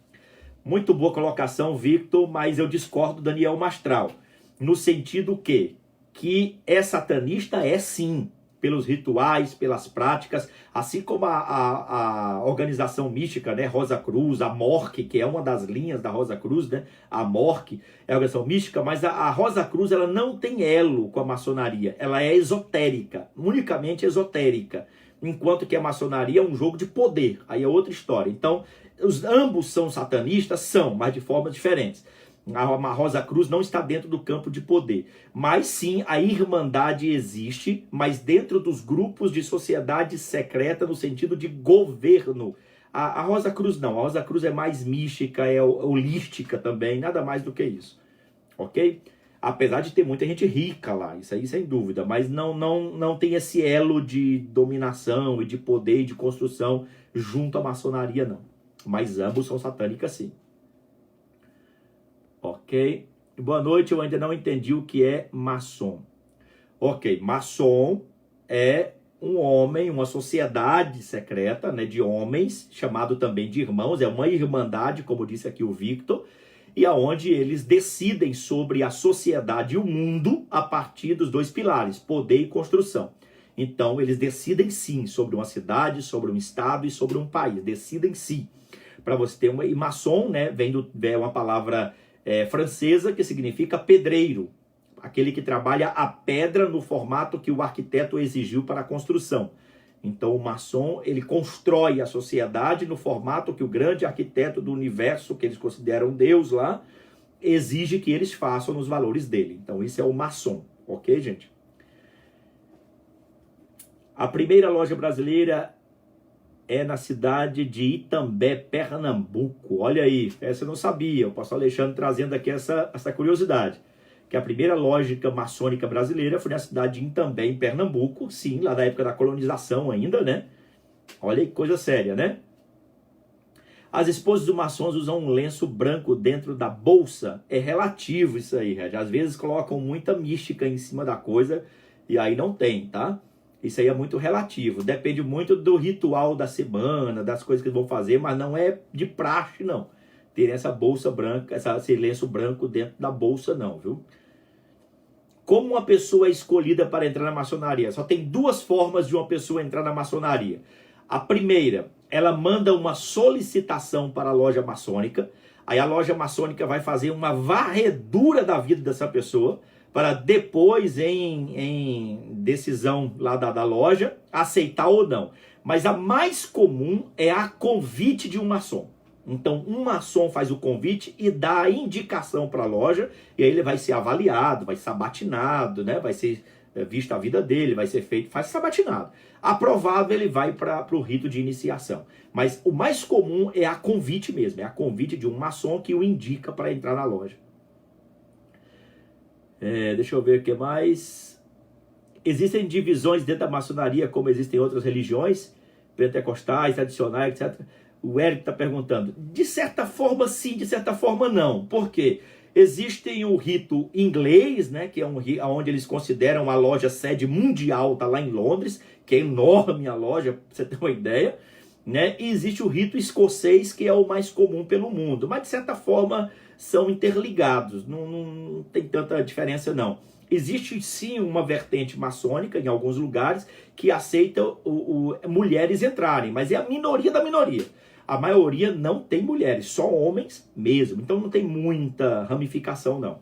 muito boa colocação, Victor, mas eu discordo do Daniel Mastral, no sentido que é satanista, é sim, pelos rituais, pelas práticas, assim como a organização mística, né, Rosa Cruz, a MORC, que é uma das linhas da Rosa Cruz, né, a MORC é a organização mística, mas a Rosa Cruz ela não tem elo com a maçonaria, ela é esotérica, unicamente esotérica, enquanto que a maçonaria é um jogo de poder, aí é outra história. Então, ambos são satanistas, são, mas de formas diferentes. A Rosa Cruz não está dentro do campo de poder, mas sim a irmandade existe, mas dentro dos grupos de sociedade secreta no sentido de governo. A Rosa Cruz não, a Rosa Cruz é mais mística, é holística também, nada mais do que isso, ok? Apesar de ter muita gente rica lá, isso aí sem dúvida, mas não tem esse elo de dominação e de poder e de construção junto à maçonaria não, mas ambos são satânicas sim. Ok? Boa noite, eu ainda não entendi o que é maçom. Ok, maçom é um homem, uma sociedade secreta, né, de homens, chamado também de irmãos, é uma irmandade, como disse aqui o Victor, e aonde eles decidem sobre a sociedade e o mundo a partir dos 2 pilares, poder e construção. Então, eles decidem sim sobre uma cidade, sobre um estado e sobre um país. Decidem sim. Para você ter uma... E maçom, né, é uma palavra francesa que significa pedreiro. Aquele que trabalha a pedra no formato que o arquiteto exigiu para a construção. Então, o maçom, ele constrói a sociedade no formato que o grande arquiteto do universo, que eles consideram Deus lá, exige que eles façam nos valores dele. Então, isso é o maçom. Ok, gente? A primeira loja brasileira é na cidade de Itambé, Pernambuco. Olha aí, essa eu não sabia. O pastor Alexandre trazendo aqui essa curiosidade. Que a primeira loja maçônica brasileira foi na cidade de Itambé, em Pernambuco. Sim, lá da época da colonização ainda, né? Olha aí, coisa séria, né? As esposas dos maçons usam um lenço branco dentro da bolsa. É relativo isso aí, Red. Às vezes colocam muita mística em cima da coisa e aí não tem, tá? Isso aí é muito relativo. Depende muito do ritual da semana, das coisas que vão fazer, mas não é de praxe, não. Ter essa bolsa branca, esse lenço branco dentro da bolsa, não, viu? Como uma pessoa é escolhida para entrar na maçonaria? Só tem duas formas de uma pessoa entrar na maçonaria. A primeira, ela manda uma solicitação para a loja maçônica. Aí a loja maçônica vai fazer uma varredura da vida dessa pessoa, para depois, em decisão lá da loja, aceitar ou não. Mas a mais comum é a convite de um maçom. Então, um maçom faz o convite e dá a indicação para a loja, e aí ele vai ser avaliado, vai ser sabatinado, né? Vai ser vista a vida dele, vai ser feito, faz sabatinado. Aprovado, ele vai para o rito de iniciação. Mas o mais comum é a convite mesmo, é a convite de um maçom que o indica para entrar na loja. Deixa eu ver o que mais. Existem divisões dentro da maçonaria, como existem outras religiões, pentecostais, tradicionais, etc. O Eric está perguntando. De certa forma, sim, de certa forma, não. Por quê? Existem o rito inglês, né, que é onde eles consideram a loja sede mundial, está lá em Londres, que é enorme a loja, para você ter uma ideia. Né? E existe o rito escocês, que é o mais comum pelo mundo. Mas, de certa forma, são interligados. Não tem tanta diferença, não. Existe, sim, uma vertente maçônica, em alguns lugares, que aceita mulheres entrarem. Mas é a minoria da minoria. A maioria não tem mulheres, só homens mesmo. Então, não tem muita ramificação, não.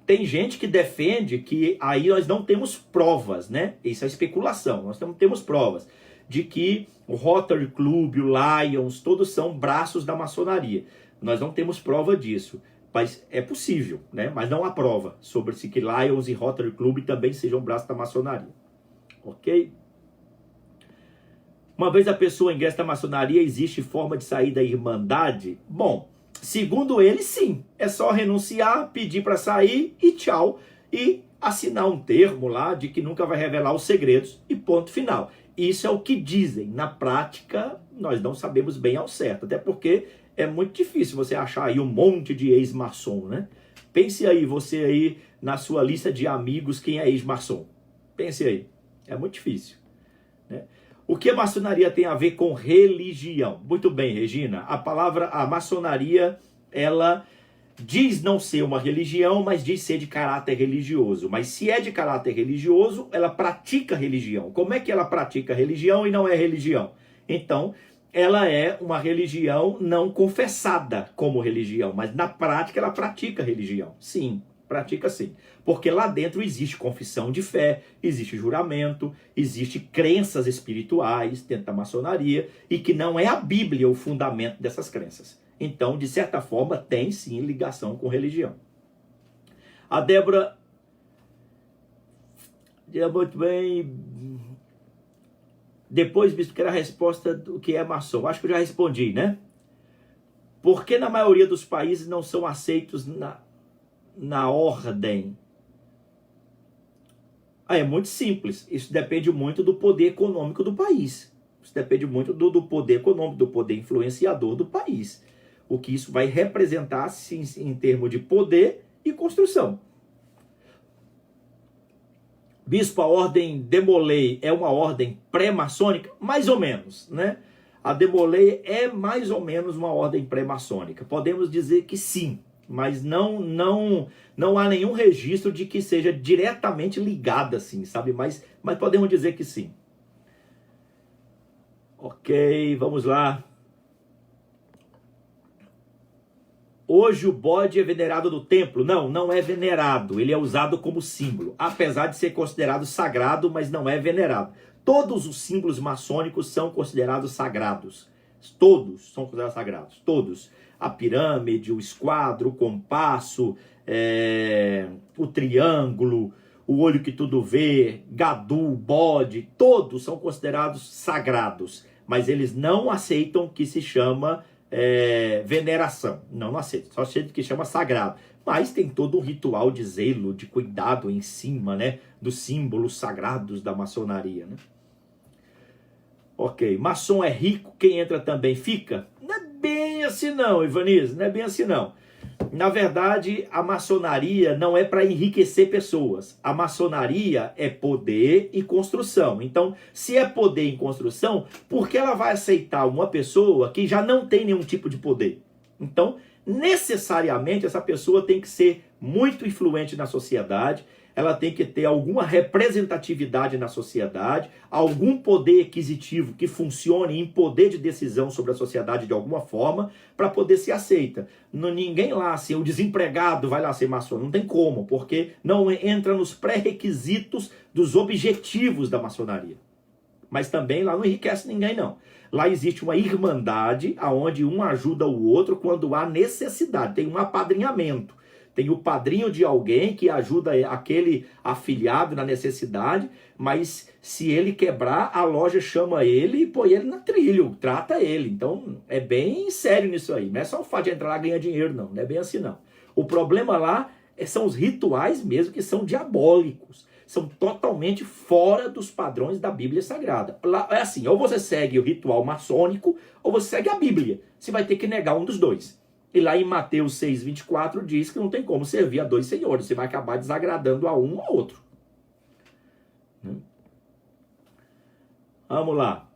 Tem gente que defende que aí nós não temos provas, né? Isso é especulação. Nós não temos provas de que o Rotary Club, o Lions, todos são braços da maçonaria. Nós não temos prova disso, mas é possível, né? Mas não há prova sobre se que Lions e Rotary Club também sejam braços da maçonaria. Ok? Uma vez a pessoa ingressa na maçonaria, existe forma de sair da irmandade? Bom, segundo ele, sim. É só renunciar, pedir para sair e tchau. E assinar um termo lá de que nunca vai revelar os segredos e ponto final. Isso é o que dizem. Na prática, nós não sabemos bem ao certo. Até porque é muito difícil você achar aí um monte de ex-maçom, né? Pense aí, você aí, na sua lista de amigos, quem é ex-maçom. Pense aí. É muito difícil, né? O que a maçonaria tem a ver com religião? Muito bem, Regina. A maçonaria, ela diz não ser uma religião, mas diz ser de caráter religioso. Mas se é de caráter religioso, ela pratica religião. Como é que ela pratica religião e não é religião? Então, ela é uma religião não confessada como religião, mas na prática ela pratica religião. Sim, pratica sim. Porque lá dentro existe confissão de fé, existe juramento, existe crenças espirituais dentro da maçonaria e que não é a Bíblia o fundamento dessas crenças. Então, de certa forma, tem sim ligação com religião. A Débora... Muito bem. Depois, visto que era a resposta do que é maçom. Acho que eu já respondi, né? Por que na maioria dos países não são aceitos na ordem? É muito simples. Isso depende muito do poder econômico do país. Isso depende muito do poder econômico, do poder influenciador do país. O que isso vai representar em termos de poder e construção. Bispo, a ordem Demolay é uma ordem pré-maçônica? Mais ou menos, né? A Demolay é mais ou menos uma ordem pré-maçônica. Podemos dizer que sim. mas não há nenhum registro de que seja diretamente ligada assim, sabe? Mas podemos dizer que sim. Ok, vamos lá. Hoje o bode é venerado no templo? Não, não é venerado. Ele é usado como símbolo, apesar de ser considerado sagrado, mas não é venerado. Todos os símbolos maçônicos são considerados sagrados. Todos são considerados sagrados. Todos. A pirâmide, o esquadro, o compasso, o triângulo, o olho que tudo vê, gadu, bode, todos são considerados sagrados. Mas eles não aceitam que se chama veneração. Não aceito. Só aceito que chama sagrado. Mas tem todo um ritual de zelo, de cuidado em cima, né, dos símbolos sagrados da maçonaria, né? Ok. Maçom é rico, quem entra também fica? Não é bem assim não, Ivaniz. Não é bem assim não. Na verdade, a maçonaria não é para enriquecer pessoas. A maçonaria é poder e construção. Então, se é poder e construção, por que ela vai aceitar uma pessoa que já não tem nenhum tipo de poder? Então, necessariamente, essa pessoa tem que ser muito influente na sociedade, ela tem que ter alguma representatividade na sociedade, algum poder aquisitivo que funcione em poder de decisão sobre a sociedade de alguma forma, para poder ser aceita. Ninguém lá, assim, o desempregado vai lá ser maçom, não tem como, porque não entra nos pré-requisitos dos objetivos da maçonaria. Mas também lá não enriquece ninguém, não. Lá existe uma irmandade, onde um ajuda o outro quando há necessidade, tem um apadrinhamento. Tem o padrinho de alguém que ajuda aquele afiliado na necessidade, mas se ele quebrar, a loja chama ele e põe ele na trilho, trata ele. Então é bem sério nisso aí. Não é só o fato de entrar lá e ganhar dinheiro, não. Não é bem assim, não. O problema lá são os rituais mesmo, que são diabólicos. São totalmente fora dos padrões da Bíblia Sagrada. Lá é assim, ou você segue o ritual maçônico, ou você segue a Bíblia. Você vai ter que negar um dos dois. E lá em Mateus 6,24 diz que não tem como servir a dois senhores. Você vai acabar desagradando a um ou a outro. Vamos lá.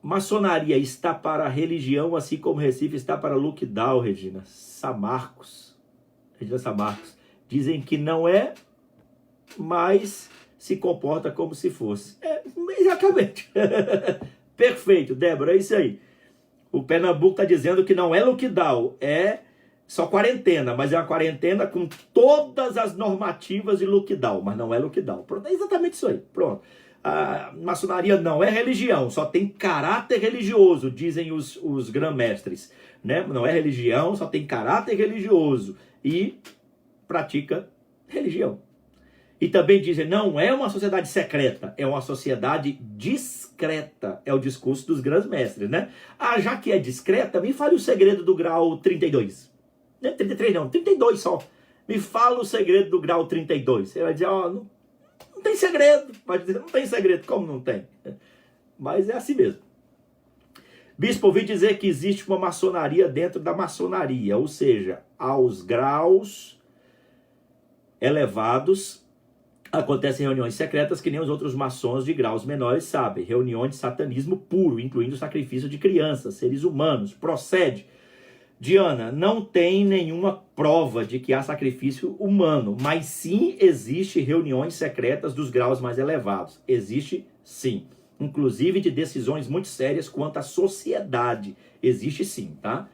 Maçonaria está para a religião, assim como Recife está para Luquidal, Regina Samarcos. Regina Samarcos. Dizem que não é, mas se comporta como se fosse. Exatamente. Perfeito, Débora, é isso aí. O Pernambuco está dizendo que não é lockdown, é só quarentena, mas é uma quarentena com todas as normativas de lockdown, mas não é lockdown. Pronto, é exatamente isso aí. Pronto. A maçonaria não é religião, só tem caráter religioso, dizem os grã-mestres, né? Não é religião, só tem caráter religioso e pratica religião. E também dizem, não é uma sociedade secreta, é uma sociedade discreta. É o discurso dos grandes mestres, né? Ah, já que é discreta, me fale o segredo do grau 32. Não é 33 não, 32 só. Me fala o segredo do grau 32. Você vai dizer, ó, não tem segredo. Vai dizer, não tem segredo. Como não tem? Mas é assim mesmo. Bispo, ouvi dizer que existe uma maçonaria dentro da maçonaria, ou seja, aos graus elevados, acontecem reuniões secretas que nem os outros maçons de graus menores sabem. Reuniões de satanismo puro, incluindo sacrifício de crianças, seres humanos. Procede. Diana, não tem nenhuma prova de que há sacrifício humano, mas sim existe reuniões secretas dos graus mais elevados. Existe sim. Inclusive de decisões muito sérias quanto à sociedade. Existe sim, tá?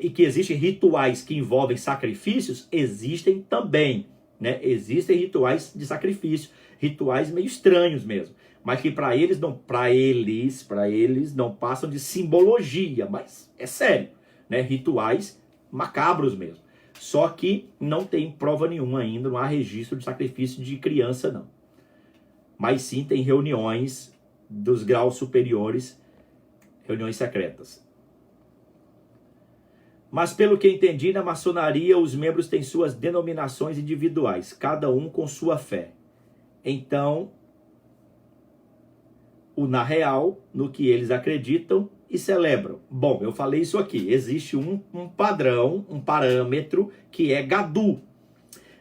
E que existem rituais que envolvem sacrifícios, existem também. Né? Existem rituais de sacrifício, rituais meio estranhos mesmo, mas que para eles não passam de simbologia, mas é sério, né? Rituais macabros mesmo. Só que não tem prova nenhuma ainda, não há registro de sacrifício de criança não. Mas sim tem reuniões dos graus superiores, reuniões secretas. Mas pelo que entendi, na maçonaria os membros têm suas denominações individuais, cada um com sua fé. Então, na real, no que eles acreditam e celebram. Bom, eu falei isso aqui, existe um padrão, um parâmetro que é Gadu.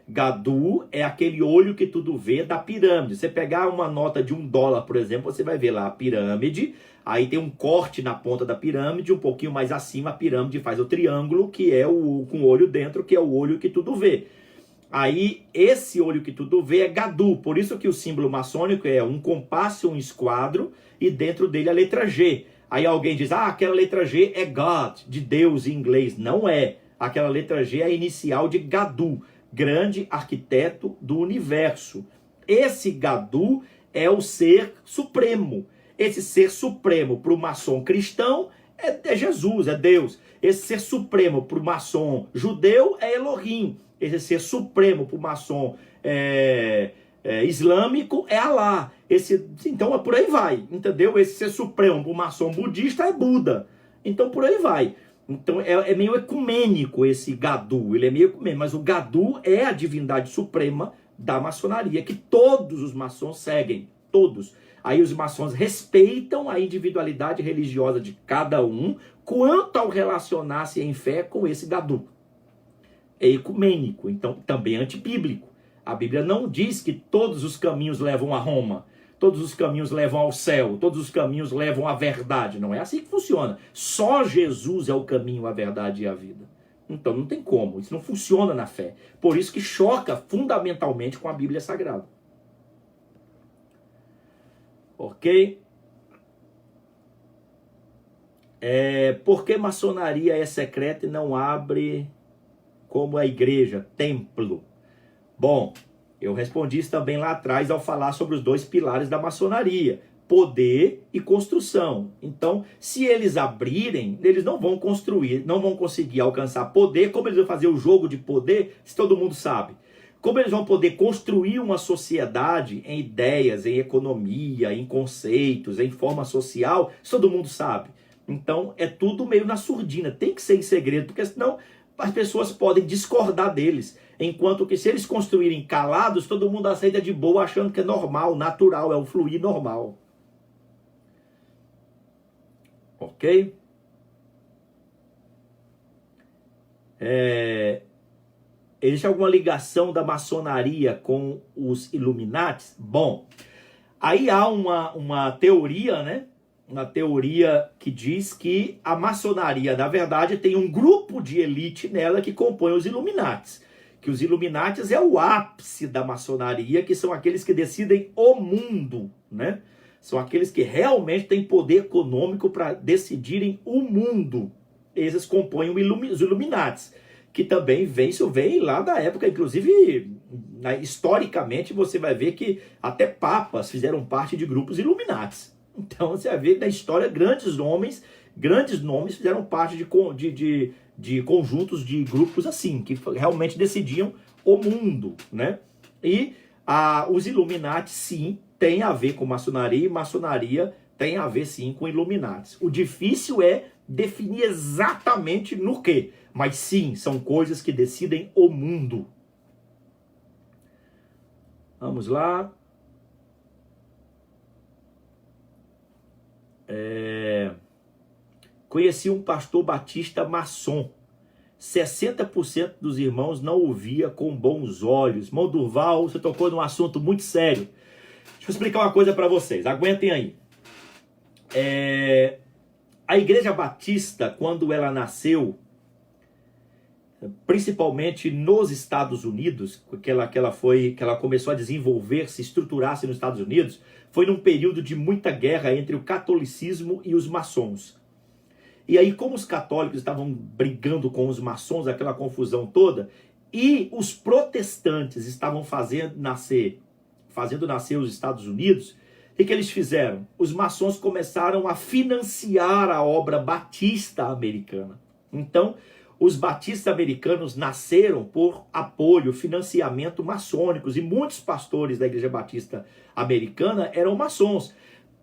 Gadu é aquele olho que tudo vê da pirâmide. Você pegar uma nota de $1, por exemplo, você vai ver lá a pirâmide, Aí tem um corte na ponta da pirâmide, um pouquinho mais acima a pirâmide faz o triângulo, que é o com o olho dentro, que é o olho que tudo vê. Aí esse olho que tudo vê é Gadu, por isso que o símbolo maçônico é um compasso, um esquadro, e dentro dele a letra G. Aí alguém diz, aquela letra G é God, de Deus em inglês. Não é. Aquela letra G é a inicial de Gadu, grande arquiteto do universo. Esse Gadu é o ser supremo. Esse ser supremo para o maçom cristão é Jesus, é Deus. Esse ser supremo para o maçom judeu é Elohim. Esse ser supremo para o maçom islâmico é Alá. Então por aí vai, entendeu? Esse ser supremo para o maçom budista é Buda. Então por aí vai. Então é meio ecumênico esse Gadu, ele é meio ecumênico, mas o Gadu é a divindade suprema da maçonaria, que todos os maçons seguem, todos. Aí os maçons respeitam a individualidade religiosa de cada um quanto ao relacionar-se em fé com esse Gadu. É ecumênico, então também é antibíblico. A Bíblia não diz que todos os caminhos levam a Roma, todos os caminhos levam ao céu, todos os caminhos levam à verdade. Não é assim que funciona. Só Jesus é o caminho, a verdade e a vida. Então não tem como, isso não funciona na fé. Por isso que choca fundamentalmente com a Bíblia Sagrada. Ok? Por que maçonaria é secreta e não abre como a igreja, templo? Bom, eu respondi isso também lá atrás ao falar sobre os dois pilares da maçonaria, poder e construção. Então, se eles abrirem, eles não vão construir, não vão conseguir alcançar poder. Como eles vão fazer o jogo de poder, se todo mundo sabe? Como eles vão poder construir uma sociedade em ideias, em economia, em conceitos, em forma social, se todo mundo sabe? Então, é tudo meio na surdina, tem que ser em segredo, porque senão as pessoas podem discordar deles. Enquanto que se eles construírem calados, todo mundo aceita de boa, achando que é normal, natural, é o fluir normal. Ok? Existe alguma ligação da maçonaria com os Illuminati? Bom, aí há uma teoria, né? Uma teoria que diz que a maçonaria, na verdade, tem um grupo de elite nela que compõe os Illuminati. Que os Illuminati é o ápice da maçonaria, que são aqueles que decidem o mundo, né? São aqueles que realmente têm poder econômico para decidirem o mundo. Esses compõem os Illuminati, que também vem lá da época, inclusive, historicamente, você vai ver que até papas fizeram parte de grupos Illuminati. Então você vai ver na história grandes nomes fizeram parte de conjuntos de grupos assim, que realmente decidiam o mundo, né? E os Illuminati, sim, tem a ver com maçonaria, e maçonaria tem a ver, sim, com Illuminati. O difícil é definir exatamente no quê, mas sim, são coisas que decidem o mundo. Vamos lá. Conheci um pastor batista maçom. 60% dos irmãos não o via com bons olhos. Irmão Durval, você tocou num assunto muito sério. Deixa eu explicar uma coisa para vocês. Aguentem aí. A Igreja Batista, quando ela nasceu, principalmente nos Estados Unidos, que ela começou a desenvolver-se, estruturar-se nos Estados Unidos, foi num período de muita guerra entre o catolicismo e os maçons. E aí, como os católicos estavam brigando com os maçons, aquela confusão toda, e os protestantes estavam fazendo nascer os Estados Unidos, o que eles fizeram? Os maçons começaram a financiar a obra batista americana. Então, os batistas americanos nasceram por apoio, financiamento maçônicos, e muitos pastores da Igreja Batista Americana eram maçons.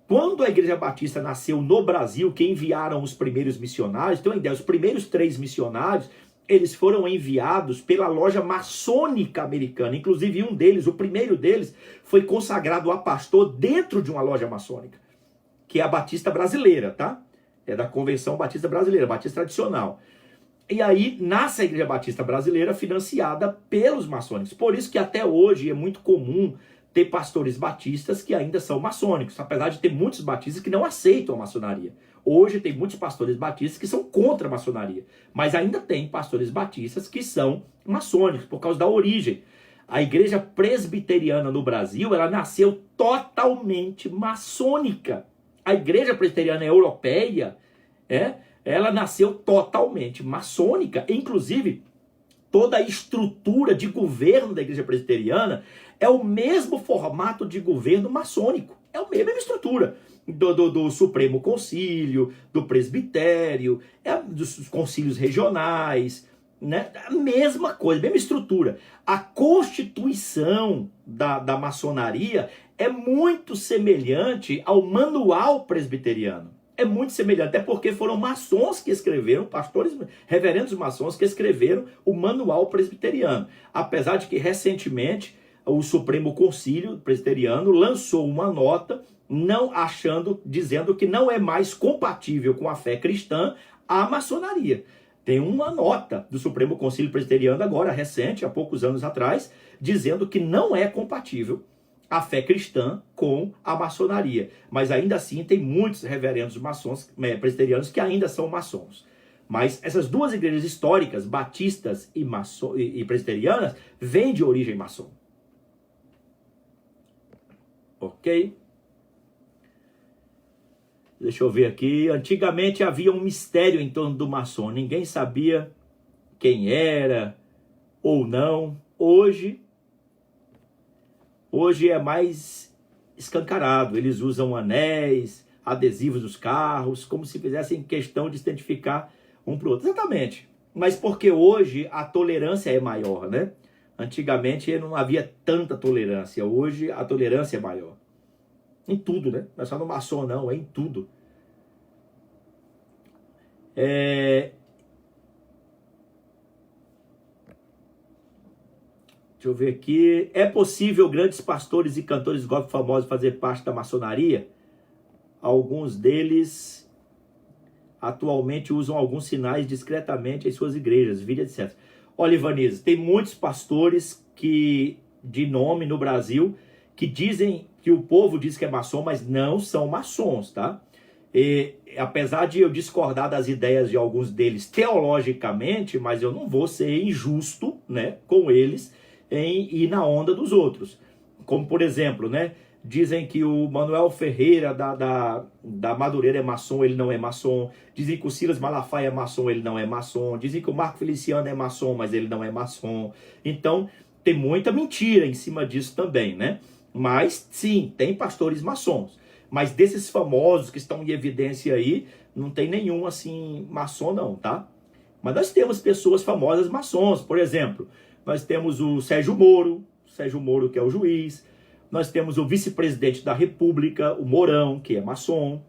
Quando a Igreja Batista nasceu no Brasil, que enviaram os primeiros missionários, tem uma ideia, os primeiros 3 missionários, eles foram enviados pela loja maçônica americana. Inclusive um deles, o primeiro deles, foi consagrado a pastor dentro de uma loja maçônica, que é a Batista Brasileira, tá? É da Convenção Batista Brasileira, Batista Tradicional. E aí nasce a Igreja Batista Brasileira financiada pelos maçônicos. Por isso que até hoje é muito comum ter pastores batistas que ainda são maçônicos, apesar de ter muitos batistas que não aceitam a maçonaria. Hoje tem muitos pastores batistas que são contra a maçonaria, mas ainda tem pastores batistas que são maçônicos por causa da origem. A igreja presbiteriana no Brasil, ela nasceu totalmente maçônica. A igreja presbiteriana europeia, ela nasceu totalmente maçônica. Inclusive, toda a estrutura de governo da igreja presbiteriana é o mesmo formato de governo maçônico. É a mesma estrutura do Supremo Concílio, do presbitério, dos concílios regionais, né? A mesma coisa, a mesma estrutura. A constituição da maçonaria é muito semelhante ao manual presbiteriano. É muito semelhante, até porque foram maçons que escreveram, pastores, reverendos maçons que escreveram o manual presbiteriano. Apesar de que recentemente o Supremo Concílio Presbiteriano lançou uma nota dizendo que não é mais compatível com a fé cristã a maçonaria. Tem uma nota do Supremo Concílio Presbiteriano agora, recente, há poucos anos atrás, dizendo que não é compatível a fé cristã com a maçonaria. Mas ainda assim tem muitos reverendos maçons, presbiterianos, que ainda são maçons. Mas essas duas igrejas históricas, batistas e presbiterianas, vêm de origem maçom. Ok? Deixa eu ver aqui. Antigamente havia um mistério em torno do maçom. Ninguém sabia quem era ou não. Hoje é mais escancarado. Eles usam anéis, adesivos nos carros, como se fizessem questão de se identificar um para o outro. Exatamente. Mas porque hoje a tolerância é maior, né? Antigamente não havia tanta tolerância. Hoje a tolerância é maior. Em tudo, né? Não é só no maçom, não. É em tudo. Deixa eu ver aqui. É possível grandes pastores e cantores gospel famosos fazer parte da maçonaria? Alguns deles atualmente usam alguns sinais discretamente em suas igrejas, vídeo, etc. Olha, Ivanise, tem muitos pastores de nome no Brasil que dizem que o povo diz que é maçom, mas não são maçons, tá? E, apesar de eu discordar das ideias de alguns deles teologicamente, mas eu não vou ser injusto, né, com eles em ir na onda dos outros. Como, por exemplo, né, dizem que o Manuel Ferreira da Madureira é maçom, ele não é maçom. Dizem que o Silas Malafaia é maçom, ele não é maçom. Dizem que o Marco Feliciano é maçom, mas ele não é maçom. Então, tem muita mentira em cima disso também, né? Mas, sim, tem pastores maçons. Mas desses famosos que estão em evidência aí, não tem nenhum, assim, maçom não, tá? Mas nós temos pessoas famosas maçons. Por exemplo, nós temos o Sérgio Moro que é o juiz. Nós temos o vice-presidente da República, o Mourão, que é maçom.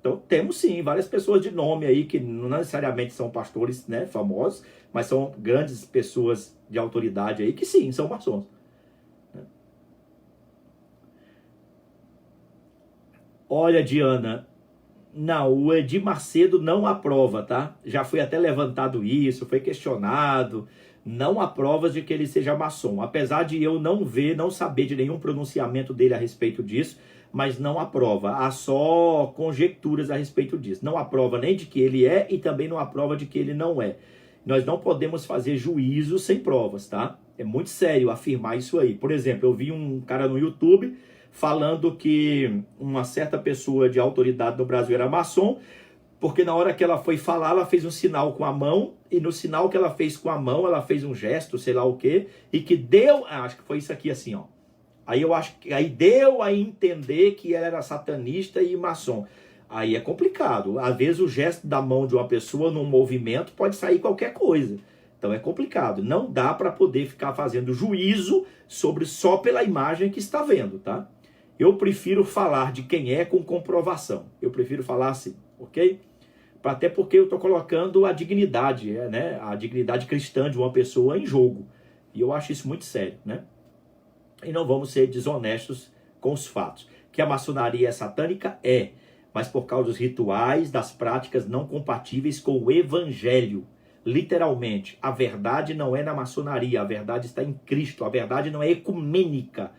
Então, temos sim várias pessoas de nome aí que não necessariamente são pastores, né, famosos, mas são grandes pessoas de autoridade aí que sim, são maçons. Olha, Diana, não, o Edir Macedo não aprova, tá? Já foi até levantado isso, foi questionado. Não há provas de que ele seja maçom. Apesar de eu não saber de nenhum pronunciamento dele a respeito disso, mas não há prova. Há só conjecturas a respeito disso. Não há prova nem de que ele é e também não há prova de que ele não é. Nós não podemos fazer juízo sem provas, tá? É muito sério afirmar isso aí. Por exemplo, eu vi um cara no YouTube falando que uma certa pessoa de autoridade no Brasil era maçom, porque na hora que ela foi falar, ela fez um sinal com a mão, e no sinal que ela fez com a mão, ela fez um gesto, sei lá o quê, e que deu, acho que foi isso aqui assim, ó. Aí deu a entender que ela era satanista e maçom. Aí é complicado. Às vezes o gesto da mão de uma pessoa num movimento pode sair qualquer coisa. Então é complicado. Não dá para poder ficar fazendo juízo só pela imagem que está vendo, tá? Eu prefiro falar de quem é com comprovação. Eu prefiro falar assim, ok? Até porque eu estou colocando a dignidade, né? A dignidade cristã de uma pessoa em jogo. E eu acho isso muito sério, né? E não vamos ser desonestos com os fatos. Que a maçonaria é satânica? É. Mas por causa dos rituais, das práticas não compatíveis com o evangelho. Literalmente, a verdade não é na maçonaria, a verdade está em Cristo. A verdade não é ecumênica.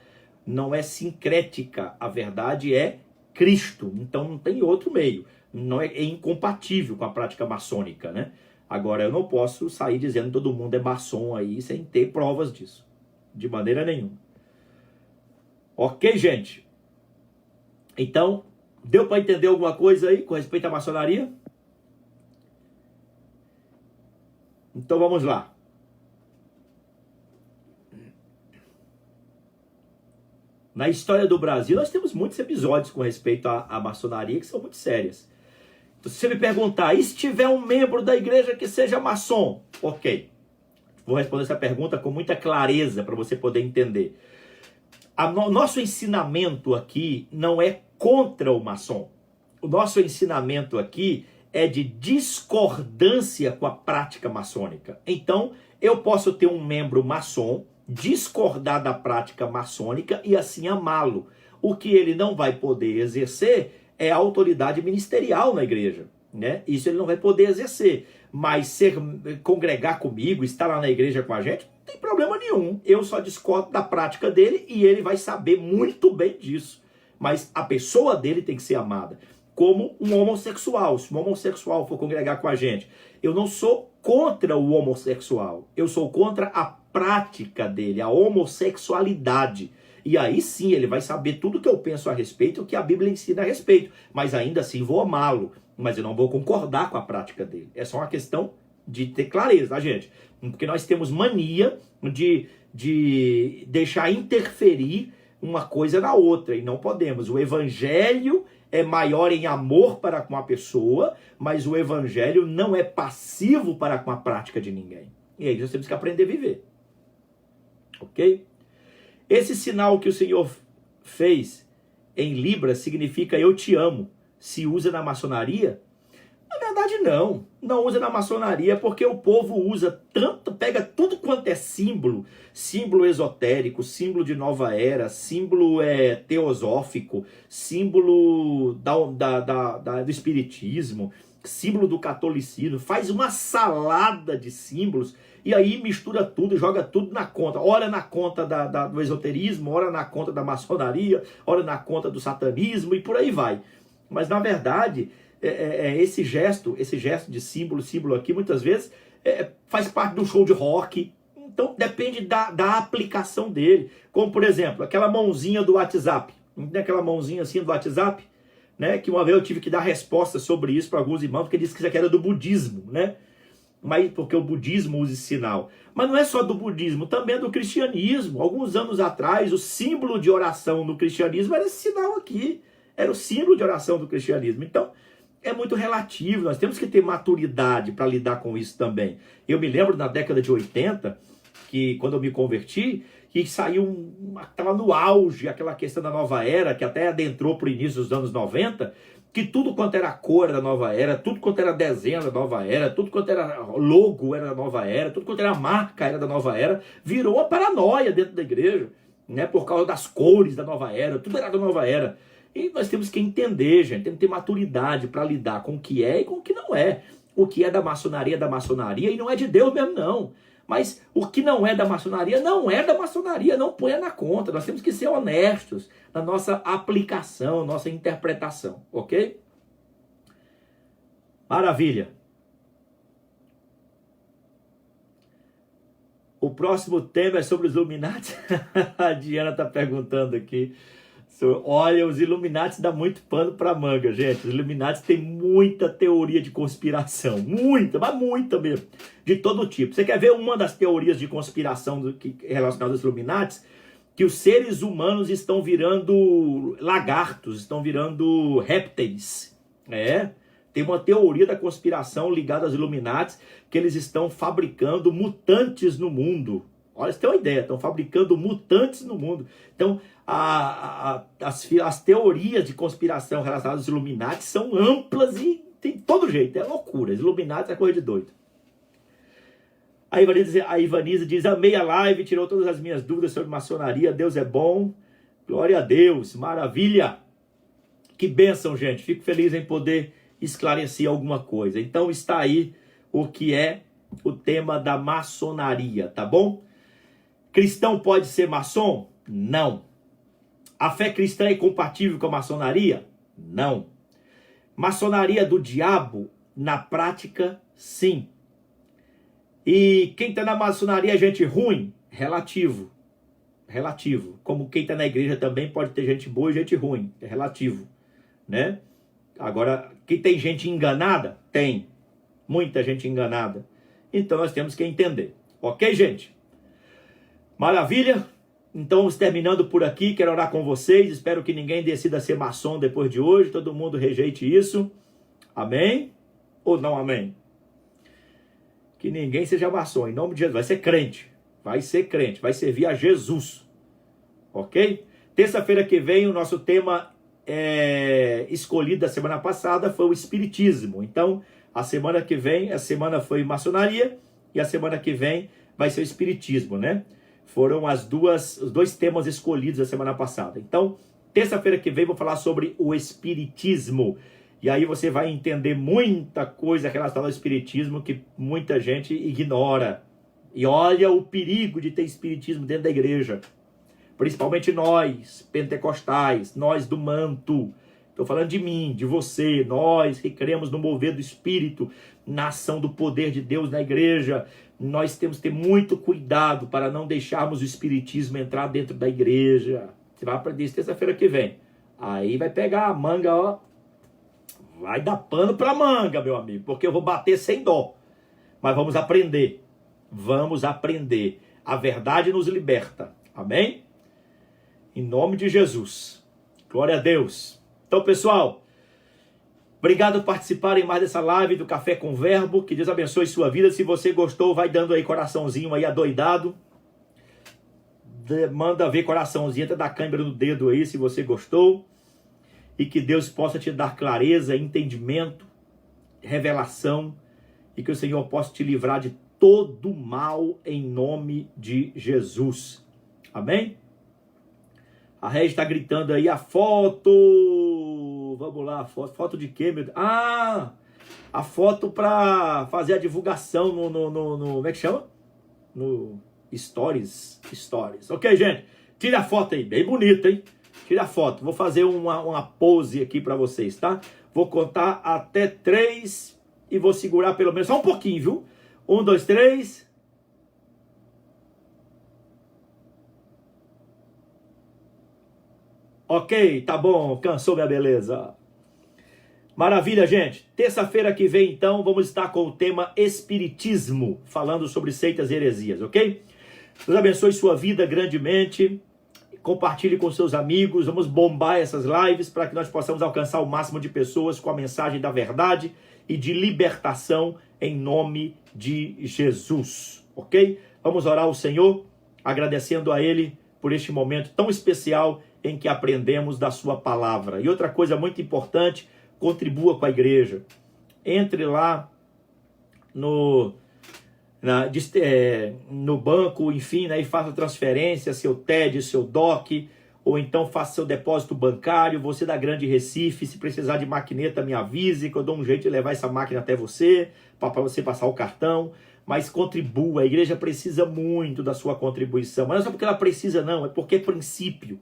não é sincrética, a verdade é Cristo, então não tem outro meio, não é incompatível com a prática maçônica, né? Agora, eu não posso sair dizendo que todo mundo é maçom aí, sem ter provas disso, de maneira nenhuma. Ok, gente? Então, deu para entender alguma coisa aí com respeito à maçonaria? Então vamos lá. Na história do Brasil, nós temos muitos episódios com respeito à maçonaria que são muito sérios. Então, se você me perguntar, e se tiver um membro da igreja que seja maçom? Ok. Vou responder essa pergunta com muita clareza para você poder entender. Nosso ensinamento aqui não é contra o maçom. O nosso ensinamento aqui é de discordância com a prática maçônica. Então, eu posso ter um membro maçom, discordar da prática maçônica e assim amá-lo. O que ele não vai poder exercer é a autoridade ministerial na igreja, né? Isso ele não vai poder exercer. Mas congregar comigo, estar lá na igreja com a gente, não tem problema nenhum. Eu só discordo da prática dele e ele vai saber muito bem disso. Mas a pessoa dele tem que ser amada. Como um homossexual. Se um homossexual for congregar com a gente, eu não sou contra o homossexual. Eu sou contra a prática dele, a homossexualidade. E aí sim ele vai saber tudo que eu penso a respeito, o que a Bíblia ensina a respeito. Mas ainda assim vou amá-lo. Mas eu não vou concordar com a prática dele. É só uma questão de ter clareza, tá, gente? Porque nós temos mania de deixar interferir uma coisa na outra. E não podemos. O evangelho é maior em amor para com a pessoa, mas o evangelho não é passivo para com a prática de ninguém. E aí nós temos que aprender a viver. Ok? Esse sinal que o Senhor fez em Libras significa eu te amo. Se usa na maçonaria? Na verdade não. Não usa na maçonaria porque o povo usa tanto, pega tudo quanto é símbolo, símbolo esotérico, símbolo de nova era, símbolo teosófico, símbolo do espiritismo, símbolo do catolicismo, faz uma salada de símbolos e aí mistura tudo, joga tudo na conta. Ora na conta do esoterismo, ora na conta da maçonaria, ora na conta do satanismo e por aí vai. Mas na verdade, esse gesto de símbolo aqui, muitas vezes, faz parte do show de rock. Então depende da aplicação dele. Como por exemplo, aquela mãozinha do WhatsApp. Não tem aquela mãozinha assim do WhatsApp? Né? Que uma vez eu tive que dar resposta sobre isso para alguns irmãos, porque disse que isso aqui era do budismo, né? Mas porque o budismo usa esse sinal. Mas não é só do budismo, também é do cristianismo. Alguns anos atrás, o símbolo de oração no cristianismo era esse sinal aqui. Era o símbolo de oração do cristianismo. Então, é muito relativo. Nós temos que ter maturidade para lidar com isso também. Eu me lembro na década de 80, que quando eu me converti, que saiu, estava no auge aquela questão da nova era, que até adentrou para o início dos anos 90, que tudo quanto era cor da nova era, tudo quanto era desenho da nova era, tudo quanto era logo era da nova era, tudo quanto era marca era da nova era, virou uma paranoia dentro da igreja, né, por causa das cores da nova era, tudo era da nova era. E nós temos que entender, gente, temos que ter maturidade para lidar com o que é e com o que não é. O que é da maçonaria e não é de Deus mesmo, não. Mas o que não é da maçonaria, não é da maçonaria, não ponha na conta. Nós temos que ser honestos na nossa aplicação, nossa interpretação, ok? Maravilha. O próximo tema é sobre os Illuminati. A Diana está perguntando aqui. Olha, os Illuminati dão muito pano para manga, gente. Os Illuminati têm muita teoria de conspiração. Muita, mas muita mesmo. De todo tipo. Você quer ver uma das teorias de conspiração relacionadas aos Illuminati? Que os seres humanos estão virando lagartos, estão virando répteis. Tem uma teoria da conspiração ligada aos Illuminati, que eles estão fabricando mutantes no mundo. Olha, você tem uma ideia, estão fabricando mutantes no mundo. Então, as teorias de conspiração relacionadas aos Illuminati são amplas e tem todo jeito, é loucura. Os Illuminati é coisa de doido. A Ivanise diz, amei a live, tirou todas as minhas dúvidas sobre maçonaria, Deus é bom, glória a Deus, maravilha. Que bênção, gente, fico feliz em poder esclarecer alguma coisa. Então está aí o que é o tema da maçonaria, tá bom? Cristão pode ser maçom? Não. A fé cristã é compatível com a maçonaria? Não. Maçonaria do diabo? Na prática, sim. E quem está na maçonaria é gente ruim? Relativo. Relativo. Como quem está na igreja também pode ter gente boa e gente ruim. É relativo, né? Agora, que tem gente enganada? Tem. Muita gente enganada. Então nós temos que entender. Ok, gente? Maravilha? Então vamos terminando por aqui. Quero orar com vocês. Espero que ninguém decida ser maçom depois de hoje. Todo mundo rejeite isso. Amém? Ou não amém? Que ninguém seja maçom. Em nome de Jesus. Vai ser crente. Vai ser crente. Vai servir a Jesus. Ok? Terça-feira que vem o nosso tema escolhido da semana passada foi o Espiritismo. Então, a semana que vem, a semana foi maçonaria e a semana que vem vai ser o Espiritismo, né? Foram os dois temas escolhidos da semana passada. Então, terça-feira que vem vou falar sobre o Espiritismo. E aí você vai entender muita coisa relacionada ao Espiritismo que muita gente ignora. E olha o perigo de ter Espiritismo dentro da igreja. Principalmente nós, pentecostais, nós do manto. Estou falando de mim, de você, nós que cremos no mover do Espírito, na ação do poder de Deus na igreja. Nós temos que ter muito cuidado para não deixarmos o Espiritismo entrar dentro da igreja. Você vai aprender isso terça-feira que vem. Aí vai pegar a manga, ó. Vai dar pano para manga, meu amigo, porque eu vou bater sem dó. Mas vamos aprender. Vamos aprender. A verdade nos liberta. Amém? Em nome de Jesus. Glória a Deus. Então, pessoal, obrigado por participarem mais dessa live do Café com Verbo. Que Deus abençoe sua vida. Se você gostou, vai dando aí coraçãozinho aí adoidado. Manda ver coraçãozinho, até dá câimbra no dedo aí se você gostou. E que Deus possa te dar clareza, entendimento, revelação. E que o Senhor possa te livrar de todo mal em nome de Jesus. Amém? A Regi está gritando aí a foto. Vamos lá, foto de quê, meu Deus? Ah, a foto para fazer a divulgação no como é que chama? No Stories. Ok, gente? Tira a foto aí, bem bonita, hein? Tira a foto. Vou fazer uma pose aqui para vocês, tá? Vou contar até 3 e vou segurar pelo menos só um pouquinho, viu? 1, 2, 3. Ok, tá bom, cansou minha beleza. Maravilha, gente. Terça-feira que vem, então, vamos estar com o tema Espiritismo, falando sobre seitas e heresias, ok? Deus abençoe sua vida grandemente. Compartilhe com seus amigos. Vamos bombar essas lives para que nós possamos alcançar o máximo de pessoas com a mensagem da verdade e de libertação em nome de Jesus, ok? Vamos orar ao Senhor, agradecendo a Ele por este momento tão especial em que aprendemos da sua palavra. E outra coisa muito importante, contribua com a igreja. Entre lá no banco, enfim, né, e faça transferência, seu TED, seu DOC, ou então faça seu depósito bancário. Você da Grande Recife, se precisar de maquineta, me avise, que eu dou um jeito de levar essa máquina até você, para você passar o cartão. Mas contribua, a igreja precisa muito da sua contribuição. Mas não é só porque ela precisa, não, é porque é princípio.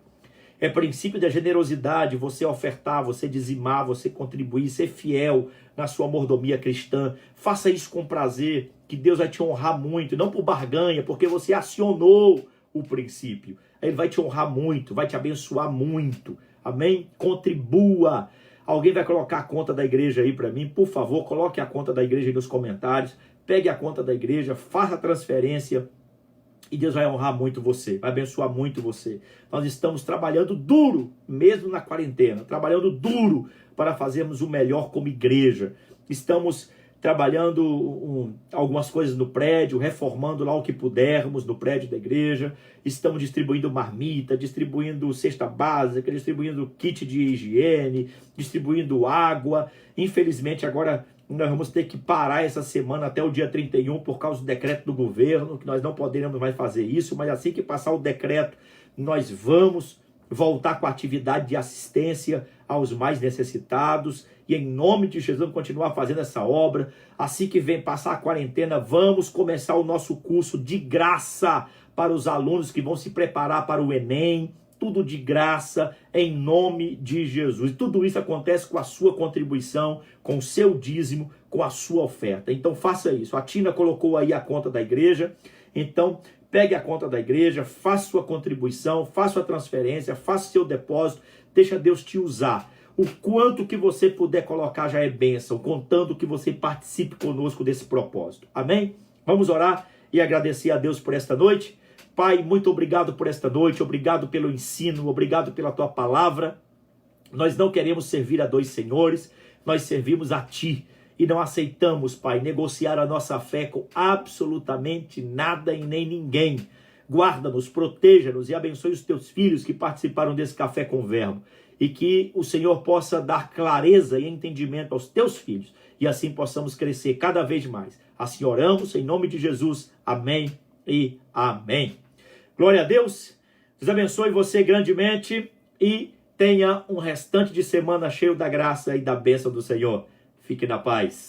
É princípio da generosidade, você ofertar, você dizimar, você contribuir, ser fiel na sua mordomia cristã. Faça isso com prazer, que Deus vai te honrar muito, não por barganha, porque você acionou o princípio. Ele vai te honrar muito, vai te abençoar muito. Amém? Contribua. Alguém vai colocar a conta da igreja aí para mim? Por favor, coloque a conta da igreja aí nos comentários. Pegue a conta da igreja, faça a transferência. E Deus vai honrar muito você, vai abençoar muito você. Nós estamos trabalhando duro, mesmo na quarentena, trabalhando duro para fazermos o melhor como igreja. Estamos trabalhando algumas coisas no prédio, reformando lá o que pudermos no prédio da igreja. Estamos distribuindo marmita, distribuindo cesta básica, distribuindo kit de higiene, distribuindo água. Infelizmente agora nós vamos ter que parar essa semana até o dia 31 por causa do decreto do governo, que nós não poderemos mais fazer isso, mas assim que passar o decreto, nós vamos voltar com a atividade de assistência aos mais necessitados, e em nome de Jesus vamos continuar fazendo essa obra. Assim que vem passar a quarentena, vamos começar o nosso curso de graça para os alunos que vão se preparar para o Enem, tudo de graça, em nome de Jesus. E tudo isso acontece com a sua contribuição, com o seu dízimo, com a sua oferta. Então faça isso. A Tina colocou aí a conta da igreja. Então pegue a conta da igreja, faça sua contribuição, faça sua transferência, faça seu depósito, deixa Deus te usar. O quanto que você puder colocar já é bênção, contando que você participe conosco desse propósito. Amém? Vamos orar e agradecer a Deus por esta noite. Pai, muito obrigado por esta noite, obrigado pelo ensino, obrigado pela tua palavra. Nós não queremos servir a dois senhores, nós servimos a ti e não aceitamos, Pai, negociar a nossa fé com absolutamente nada e nem ninguém. Guarda-nos, proteja-nos e abençoe os teus filhos que participaram desse Café com o Verbo e que o Senhor possa dar clareza e entendimento aos teus filhos e assim possamos crescer cada vez mais. Assim oramos em nome de Jesus. Amém e amém. Glória a Deus, Deus abençoe você grandemente e tenha um restante de semana cheio da graça e da bênção do Senhor. Fique na paz.